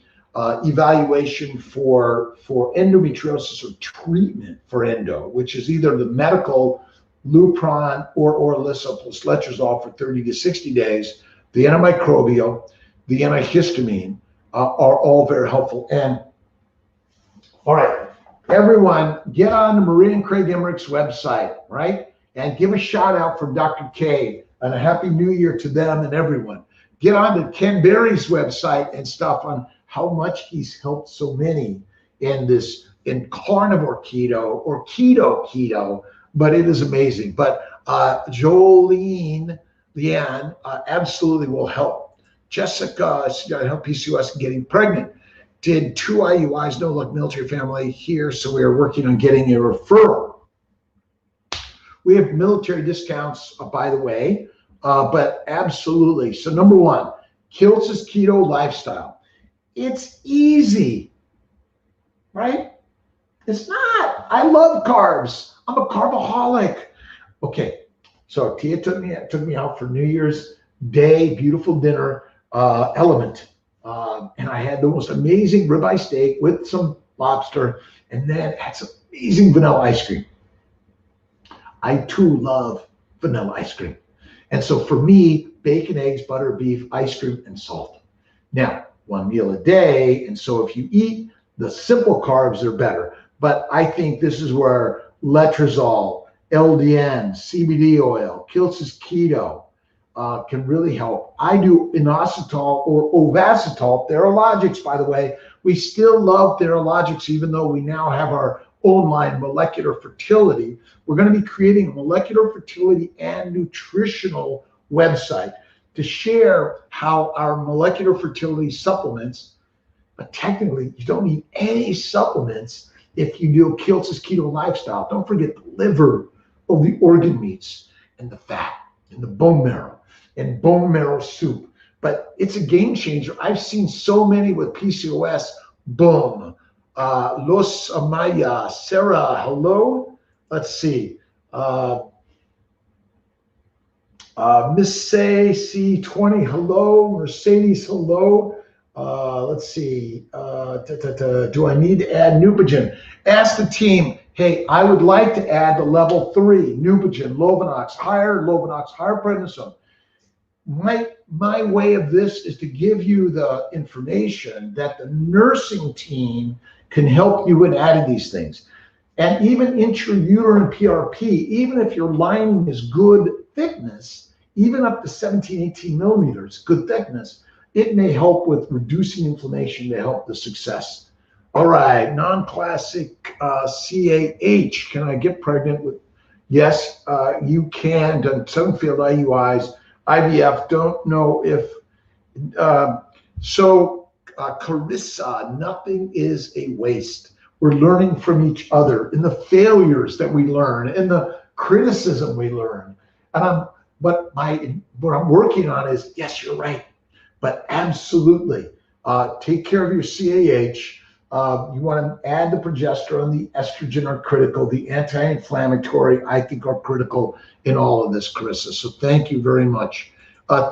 evaluation for endometriosis or treatment for endo, which is either the medical Lupron or Orilissa plus letrozole for 30 to 60 days. The antimicrobial, the antihistamine are all very helpful. And all right, everyone, get on the Maria and Craig Emmerich's website, right? And give a shout out from Dr. K and a happy new year to them and everyone. Get on to Ken Berry's website and stuff on how much he's helped so many in carnivore keto or keto, but it is amazing. But Joeleane Leanne absolutely will help. Jessica, she got to help PCOS in getting pregnant. Did 2 IUIs, no luck, military family here, so we are working on getting a referral. We have military discounts, by the way, but absolutely. So number 1, kiltz keto lifestyle. It's easy, right? It's not. I love carbs. I'm a carbaholic. Okay, so Tia took me out for New Year's Day, beautiful dinner, Element. And I had the most amazing ribeye steak with some lobster, and then had some amazing vanilla ice cream. I too love vanilla ice cream. And so for me, bacon, eggs, butter, beef, ice cream, and salt. Now, 1 meal a day. And so if you eat the simple carbs, they're better. But I think this is where letrozole, LDN, CBD oil, kiltz keto, can really help. I do inositol or ovasitol, Theralogics, by the way. We still love Theralogics, even though we now have our own line, Molecular Fertility. We're going to be creating a molecular fertility and nutritional website to share how our molecular fertility supplements, but technically you don't need any supplements if you do a kiltz keto lifestyle. Don't forget the liver of the organ meats and the fat and the bone marrow and bone marrow soup. But it's a game changer. I've seen so many with PCOS. Boom. Los Amaya, Sarah, hello. Let's see. Miss Say C20, hello. Mercedes, hello. Let's see. Do I need to add Neupogen? Ask the team. Hey, I would like to add the level 3 Neupogen, Lovenox, higher prednisone. My way of this is to give you the information that the nursing team can help you in adding these things. And even intrauterine PRP, even if your lining is good thickness, even up to 17, 18 millimeters, good thickness, it may help with reducing inflammation to help the success. All right, non-classic CAH. Can I get pregnant with? Yes, you can. Done 7 failed IUIs. IVF, don't know if. Clarissa, nothing is a waste. We're learning from each other in the failures that we learn, in the criticism we learn. And what I'm working on is, yes, you're right, but absolutely take care of your CAH. You want to add the progesterone, the estrogen are critical, the anti-inflammatory, I think, are critical in all of this, Carissa. So thank you very much.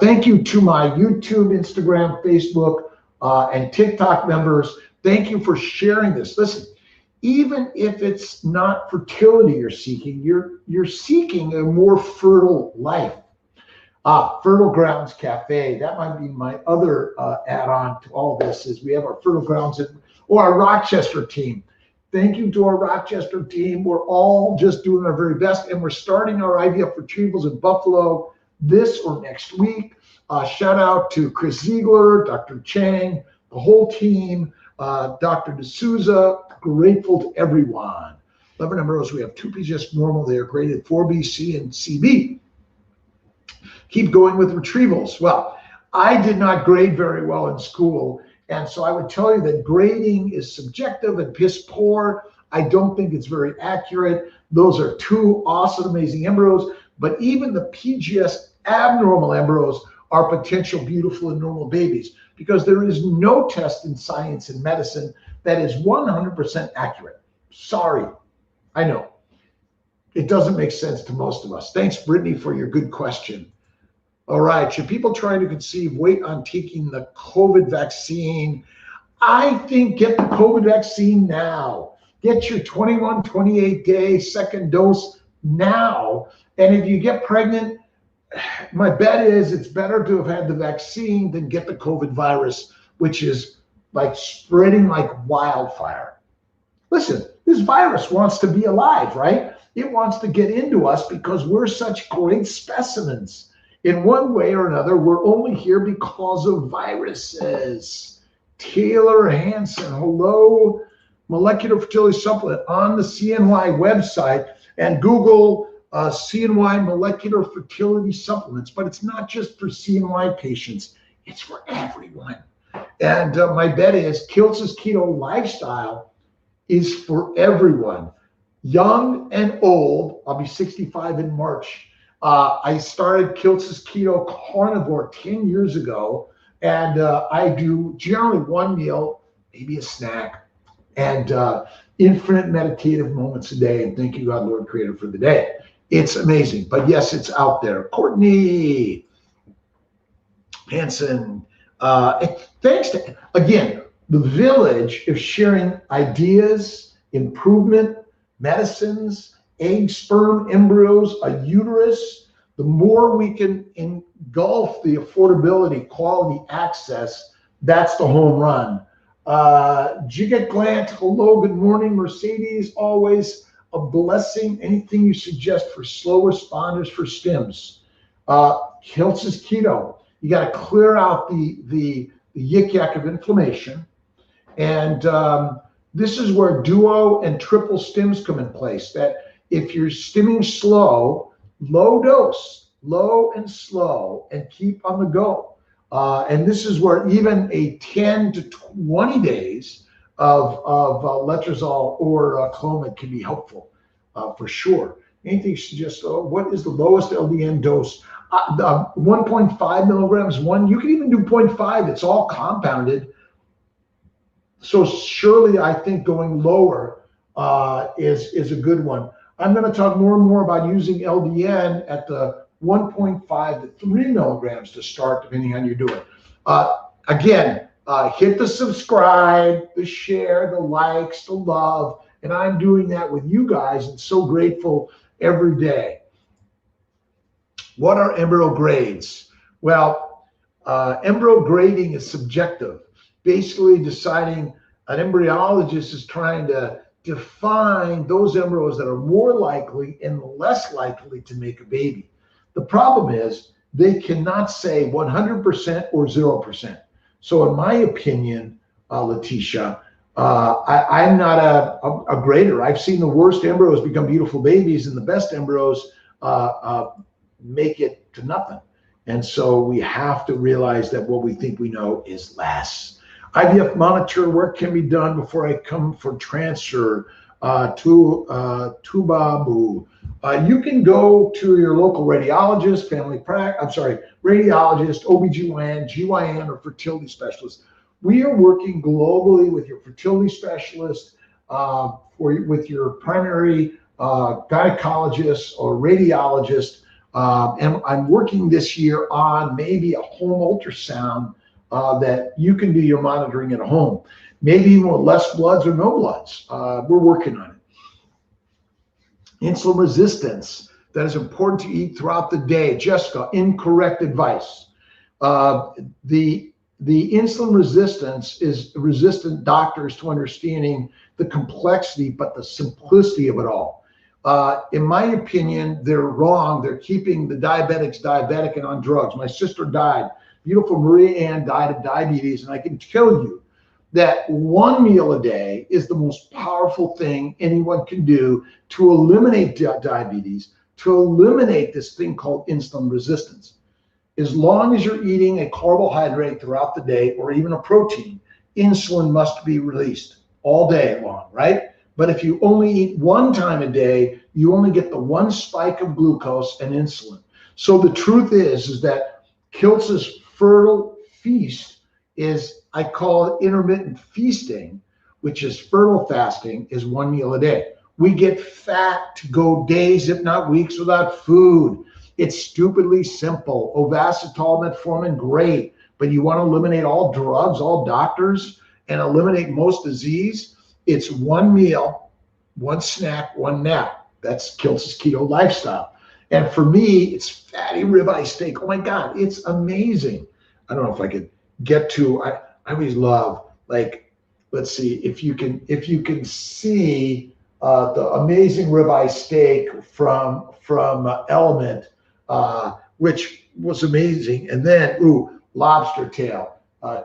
Thank you to my YouTube, Instagram, Facebook, and TikTok members. Thank you for sharing this. Listen, even if it's not fertility you're seeking, you're seeking a more fertile life. Fertile Grounds Cafe, that might be my other add-on to all this, is we have our Fertile Grounds or our Rochester team. Thank you to our Rochester team. We're all just doing our very best, and we're starting our IVF retrievals in Buffalo this or next week. Shout out to Chris Ziegler, Dr. Chang, the whole team, Dr. D'Souza. Grateful to everyone. 11 embryos. We have 2 PCOS normal. They are graded 4B, C, and CB. Keep going with retrievals. Well, I did not grade very well in school, and so I would tell you that grading is subjective and piss poor. I don't think it's very accurate. Those are 2 awesome, amazing embryos, but even the PGS abnormal embryos are potential beautiful and normal babies, because there is no test in science and medicine that is 100% accurate. Sorry, I know. It doesn't make sense to most of us. Thanks, Brittany, for your good question. All right, should people trying to conceive wait on taking the COVID vaccine? I think get the COVID vaccine now. Get your 21, 28-day second dose now. And if you get pregnant, my bet is it's better to have had the vaccine than get the COVID virus, which is like spreading like wildfire. Listen, this virus wants to be alive, right? It wants to get into us because we're such great specimens. In one way or another, we're only here because of viruses. Taylor Hansen, hello. Molecular fertility supplement on the CNY website, and Google CNY molecular fertility supplements. But it's not just for CNY patients, it's for everyone. And my bet is Kiltz's keto lifestyle is for everyone, young and old. I'll be 65 in March. I started Kiltz's Keto Carnivore 10 years ago, and I do generally 1 meal, maybe a snack, and infinite meditative moments a day. And thank you, God, Lord Creator, for the day. It's amazing. But yes, it's out there. Courtney Hansen, thanks to, again, the village is sharing ideas, improvement, medicines, egg, sperm, embryos, a uterus. The more we can engulf the affordability, quality, access, that's the home run. Jigget Glant, hello, good morning. Mercedes, always a blessing. Anything you suggest for slow responders for stims? Kiltz's keto. You got to clear out the yik-yak of inflammation. And this is where duo and triple stims come in place. That if you're stimming slow, low dose, low and slow, and keep on the go. And this is where even a 10 to 20 days of letrozole or Clomid can be helpful for sure. Anything suggests, what is the lowest LDN dose? 1.5 milligrams, you can even do 0.5. It's all compounded. So surely I think going lower is a good one. I'm going to talk more and more about using LDN at the 1.5 to 3 milligrams to start, depending on how you're doing. Again, hit the subscribe, the share, the likes, the love, and I'm doing that with you guys, and so grateful every day. What are embryo grades? Well, embryo grading is subjective. Basically deciding, an embryologist is trying to define those embryos that are more likely and less likely to make a baby. The problem is they cannot say 100% or 0%. So in my opinion, Laticha, I'm not a grader. I've seen the worst embryos become beautiful babies, and the best embryos make it to nothing. And so we have to realize that what we think we know is less. IVF monitor, work can be done before I come for transfer to Tubabu. You can go to your local radiologist, radiologist, OBGYN, GYN, or fertility specialist. We are working globally with your fertility specialist, with your primary gynecologist or radiologist. And I'm working this year on maybe a home ultrasound that you can do your monitoring at home. Maybe even with less bloods or no bloods. We're working on it. Insulin resistance, that is important to eat throughout the day. Jessica, incorrect advice. The insulin resistance is resistant doctors to understanding the complexity, but the simplicity of it all. In my opinion, they're wrong. They're keeping the diabetics diabetic and on drugs. My sister died. Beautiful Maria Ann died of diabetes. And I can tell you that one meal a day is the most powerful thing anyone can do to eliminate diabetes, to eliminate this thing called insulin resistance. As long as you're eating a carbohydrate throughout the day or even a protein, insulin must be released all day long, right? But if you only eat one time a day, you only get the one spike of glucose and insulin. So the truth is that Kiltz's fertile feast is, I call it intermittent feasting, which is fertile fasting, is one meal a day. We get fat to go days, if not weeks, without food. It's stupidly simple. Ovacitol, metformin, great. But you want to eliminate all drugs, all doctors, and eliminate most disease? It's one meal, one snack, one nap. That's Kiltz's keto lifestyle. And for me, it's fatty ribeye steak. Oh my God, it's amazing. I don't know if I could get to, I always love, like, let's see, if you can see the amazing ribeye steak from Element, which was amazing. And then, lobster tail.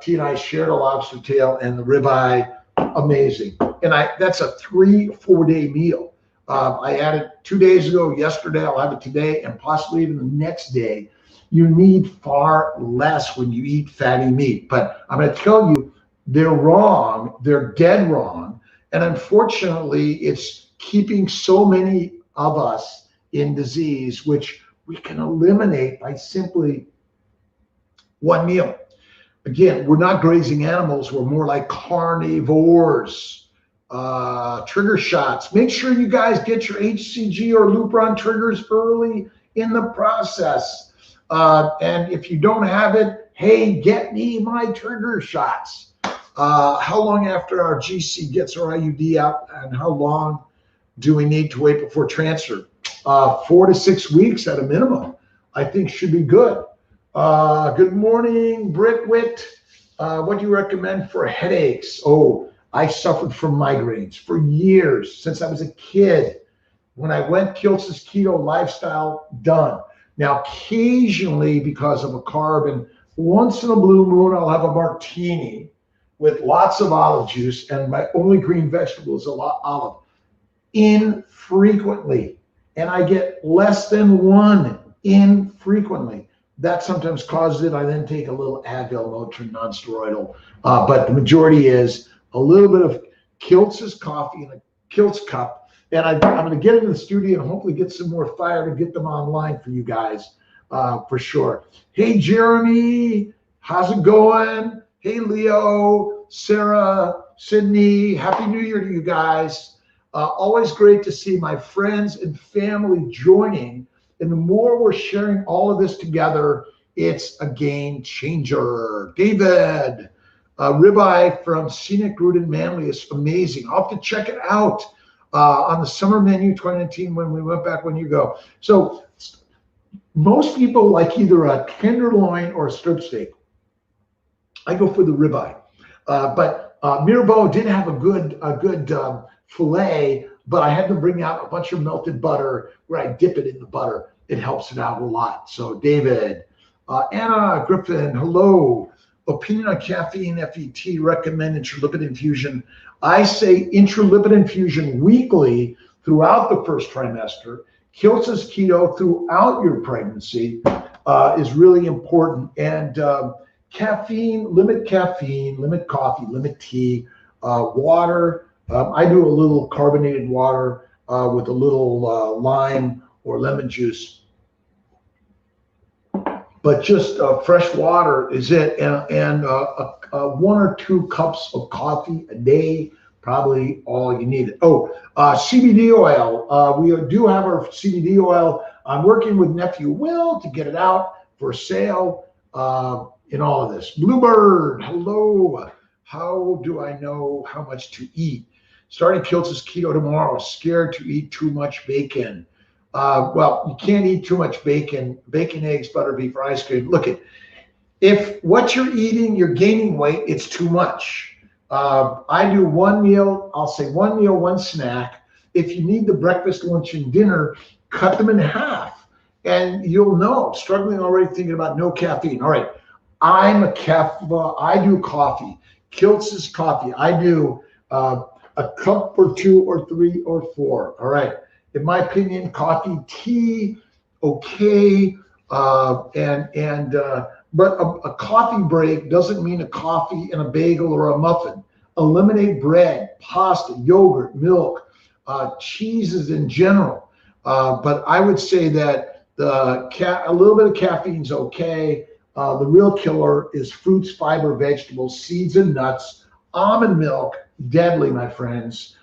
T and I shared a lobster tail and the ribeye, amazing. And that's a 3-4 day meal. I added 2 days ago, yesterday, I'll have it today, and possibly even the next day. You need far less when you eat fatty meat. But I'm going to tell you, they're wrong. They're dead wrong. And unfortunately, it's keeping so many of us in disease, which we can eliminate by simply one meal. Again, we're not grazing animals. We're more like carnivores. Trigger shots. Make sure you guys get your HCG or Lupron triggers early in the process. And if you don't have it, hey, get me my trigger shots. How long after our GC gets our IUD out, and how long do we need to wait before transfer? 4 to 6 weeks at a minimum, I think should be good. Good morning, Britwit. What do you recommend for headaches? Oh, I suffered from migraines for years since I was a kid. When I went Kiltz's keto lifestyle, done. Now, occasionally, because of a carb, and once in a blue moon, I'll have a martini with lots of olive juice, and my only green vegetable is olive. Infrequently. And I get less than one infrequently. That sometimes causes it. I then take a little Advil, Motrin, non-steroidal. But the majority is a little bit of Kiltz's coffee in a Kiltz cup. And I'm going to get into the studio and hopefully get some more fire to get them online for you guys, for sure. Hey, Jeremy, how's it going? Hey, Leo, Sarah, Sydney, Happy New Year to you guys. Always great to see my friends and family joining. And the more we're sharing all of this together, it's a game changer. David, ribeye from Scenic Route in Manly is amazing. I'll have to check it out on the summer menu 2019 when we went back 1 year ago. So most people like either a tenderloin or a strip steak. I go for the ribeye. But Mirbeau did have a good filet, but I had to bring out a bunch of melted butter where I dip it in the butter. It helps it out a lot. So David, Anna Griffin, hello. Opinion on caffeine, FET, recommend intralipid infusion. I say intralipid infusion weekly throughout the first trimester. Kiltz's keto throughout your pregnancy is really important. And caffeine, limit coffee, limit tea, water. I do a little carbonated water with a little lime or lemon juice. But just fresh water is it, and 1 or 2 cups of coffee a day, probably all you need. Oh, CBD oil. We do have our CBD oil. I'm working with nephew Will to get it out for sale in all of this. Bluebird, hello. How do I know how much to eat? Starting Kiltz's keto tomorrow. Scared to eat too much bacon. Well, you can't eat too much bacon, eggs, butter, beef, or ice cream. Look, if what you're eating, you're gaining weight, it's too much. I do one meal, I'll say one meal, one snack. If you need the breakfast, lunch, and dinner, cut them in half. And you'll know, struggling already thinking about no caffeine. All right, I do coffee. Kiltz is coffee. I do a cup or 2 or 3 or 4. All right. In my opinion, coffee, tea, okay. But a coffee break doesn't mean a coffee and a bagel or a muffin. Eliminate bread, pasta, yogurt, milk, cheeses in general. But I would say that a little bit of caffeine is okay. The real killer is fruits, fiber, vegetables, seeds, and nuts. Almond milk, deadly, my friends.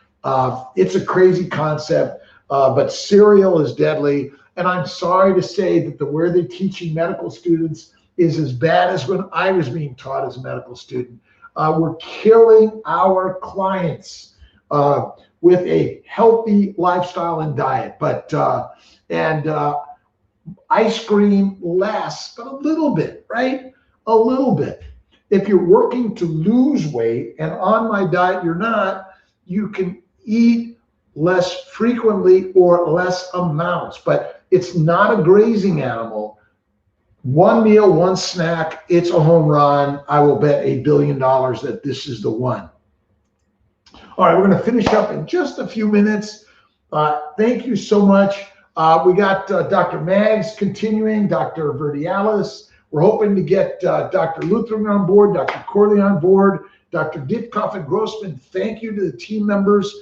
It's a crazy concept, but cereal is deadly. And I'm sorry to say that the way they're teaching medical students is as bad as when I was being taught as a medical student. We're killing our clients with a healthy lifestyle and diet. But ice cream less, but a little bit, right? A little bit. If you're working to lose weight and on my diet you're not, you can eat less frequently or less amounts. But it's not a grazing animal. One meal, one snack, it's a home run. I will bet $1 billion that this is the one. All right, we're going to finish up in just a few minutes. Thank you so much. We got Dr. Mags continuing, Dr. Verdialis. We're hoping to get Dr. Lutheran on board, Dr. Courtney on board, Dr. Ditkoff and Grossman. Thank you to the team members.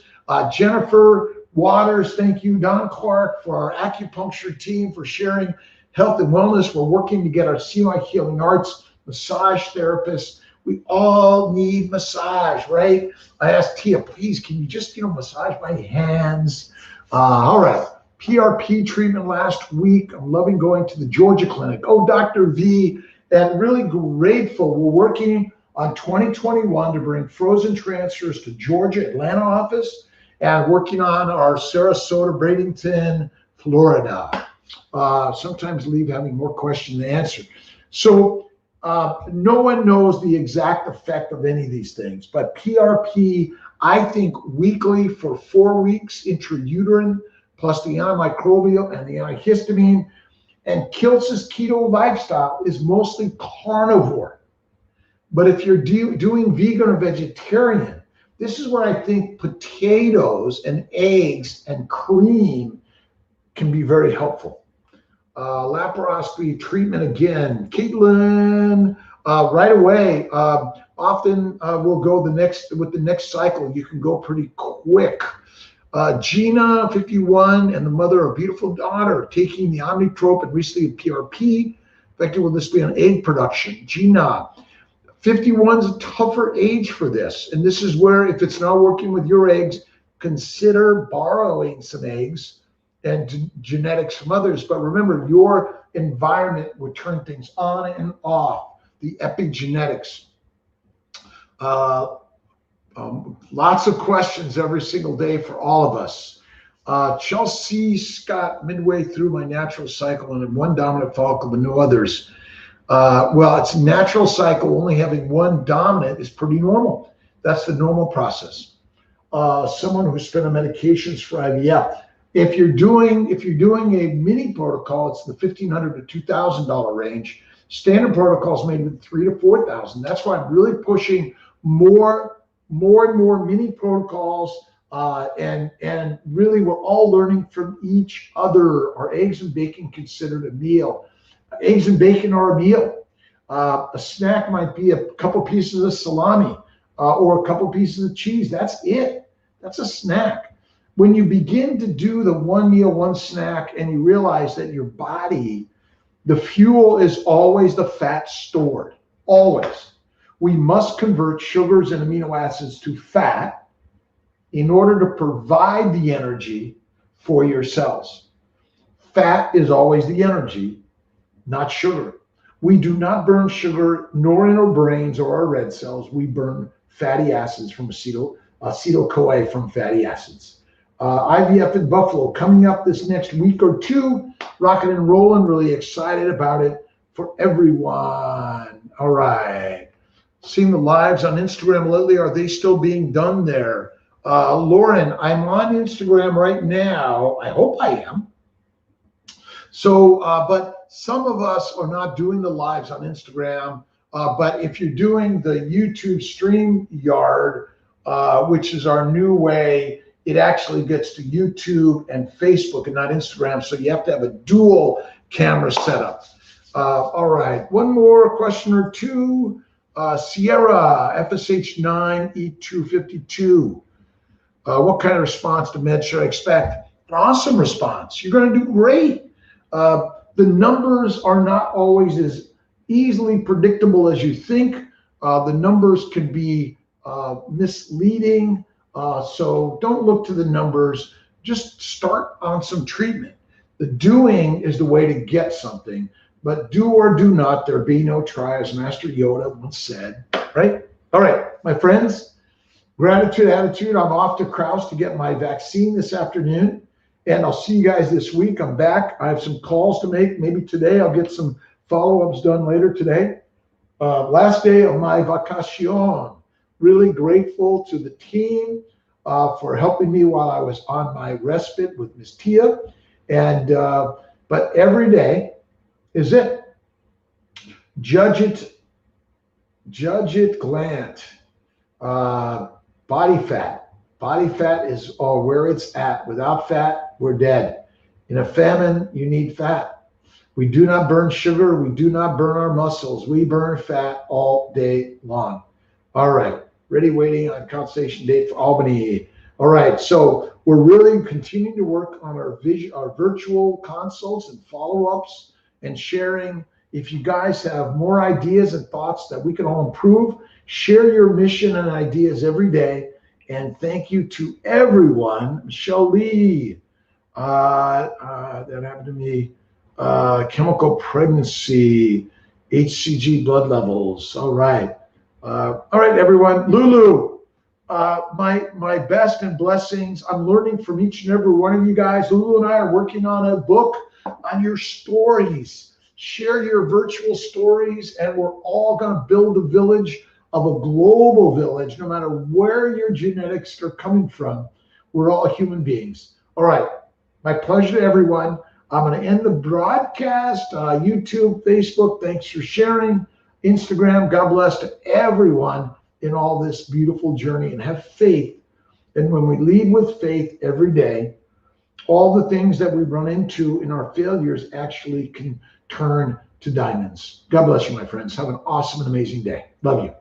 Jennifer Waters, thank you. Don Clark for our acupuncture team for sharing health and wellness. We're working to get our CMI Healing Arts massage therapists. We all need massage, right? I asked Tia, please, can you just, massage my hands? All right. PRP treatment last week. I'm loving going to the Georgia clinic. Oh, Dr. V, and really grateful. We're working on 2021 to bring frozen transfers to Georgia, Atlanta office, and working on our Sarasota, Bradenton, Florida. Sometimes leave having more questions than answer. So no one knows the exact effect of any of these things, but PRP, I think weekly for 4 weeks, intrauterine, plus the antimicrobial and the antihistamine. And Kiltz's keto lifestyle is mostly carnivore. But if you're doing vegan or vegetarian, this is where I think potatoes and eggs and cream can be very helpful. Laparoscopy treatment again. Caitlin, right away. Often we'll go with the next cycle. You can go pretty quick. Gina, 51, and the mother of a beautiful daughter, taking the Omnitrope and recently a PRP. Effective will this be on egg production? Gina, 51 is a tougher age for this. And this is where, if it's not working with your eggs, consider borrowing some eggs and genetics from others. But remember, your environment will turn things on and off, the epigenetics. Lots of questions every single day for all of us. Chelsea Scott, midway through my natural cycle and in one dominant follicle but no others. Well, it's natural cycle. Only having one dominant is pretty normal. That's the normal process. Someone who's been on medications for IVF. If you're doing a mini protocol, it's the $1,500 to $2,000 range. Standard protocols maybe $3,000 to $4,000. That's why I'm really pushing more and more mini protocols, and really we're all learning from each other. Are eggs and bacon considered a meal? Eggs and bacon are a meal. A snack might be a couple pieces of salami or a couple pieces of cheese. That's it. That's a snack. When you begin to do the one meal, one snack, and you realize that your body, the fuel is always the fat stored, always. We must convert sugars and amino acids to fat in order to provide the energy for your cells. Fat is always the energy, not sugar. We do not burn sugar, nor in our brains or our red cells. We burn fatty acids from acetyl-CoA from fatty acids. IVF in Buffalo coming up this next week or two. Rocking and rolling, really excited about it for everyone. All right. Seeing the lives on Instagram lately, are they still being done there? Lauren, I'm on Instagram right now. I hope I am. So, but some of us are not doing the lives on Instagram. But if you're doing the YouTube StreamYard, which is our new way, it actually gets to YouTube and Facebook and not Instagram. So you have to have a dual camera setup. All right, one more question or two. Sierra, FSH9E252. What kind of response to meds should I expect? An awesome response. You're going to do great. The numbers are not always as easily predictable as you think. The numbers can be misleading. So don't look to the numbers. Just start on some treatment. The doing is the way to get something, but do or do not, there be no try, as Master Yoda once said, right? All right, my friends, gratitude, attitude. I'm off to Kraus to get my vaccine this afternoon, and I'll see you guys this week. I'm back. I have some calls to make. Maybe today I'll get some follow-ups done later today. Last day of my vacation. Really grateful to the team for helping me while I was on my respite with Miss Tia. And but every day is it. Judge it, gland. Body fat. Body fat is where it's at. Without fat, we're dead. In a famine, you need fat. We do not burn sugar. We do not burn our muscles. We burn fat all day long. All right. Ready, waiting on consultation date for Albany. All right. So we're really continuing to work on our virtual consults and follow-ups and sharing. If you guys have more ideas and thoughts that we can all improve, share your mission and ideas every day. And thank you to everyone. Michele Lee, that happened to me. Chemical pregnancy, HCG blood levels. All right. All right, everyone. Lulu, my best and blessings. I'm learning from each and every one of you guys. Lulu and I are working on a book on your stories. Share your virtual stories, and we're all going to build a village of a global village, no matter where your genetics are coming from. We're all human beings. All right. My pleasure to everyone. I'm going to end the broadcast. YouTube, Facebook, thanks for sharing. Instagram, God bless to everyone in all this beautiful journey, and have faith. And when we lead with faith every day, all the things that we run into in our failures actually can turn to diamonds. God bless you, my friends. Have an awesome and amazing day. Love you.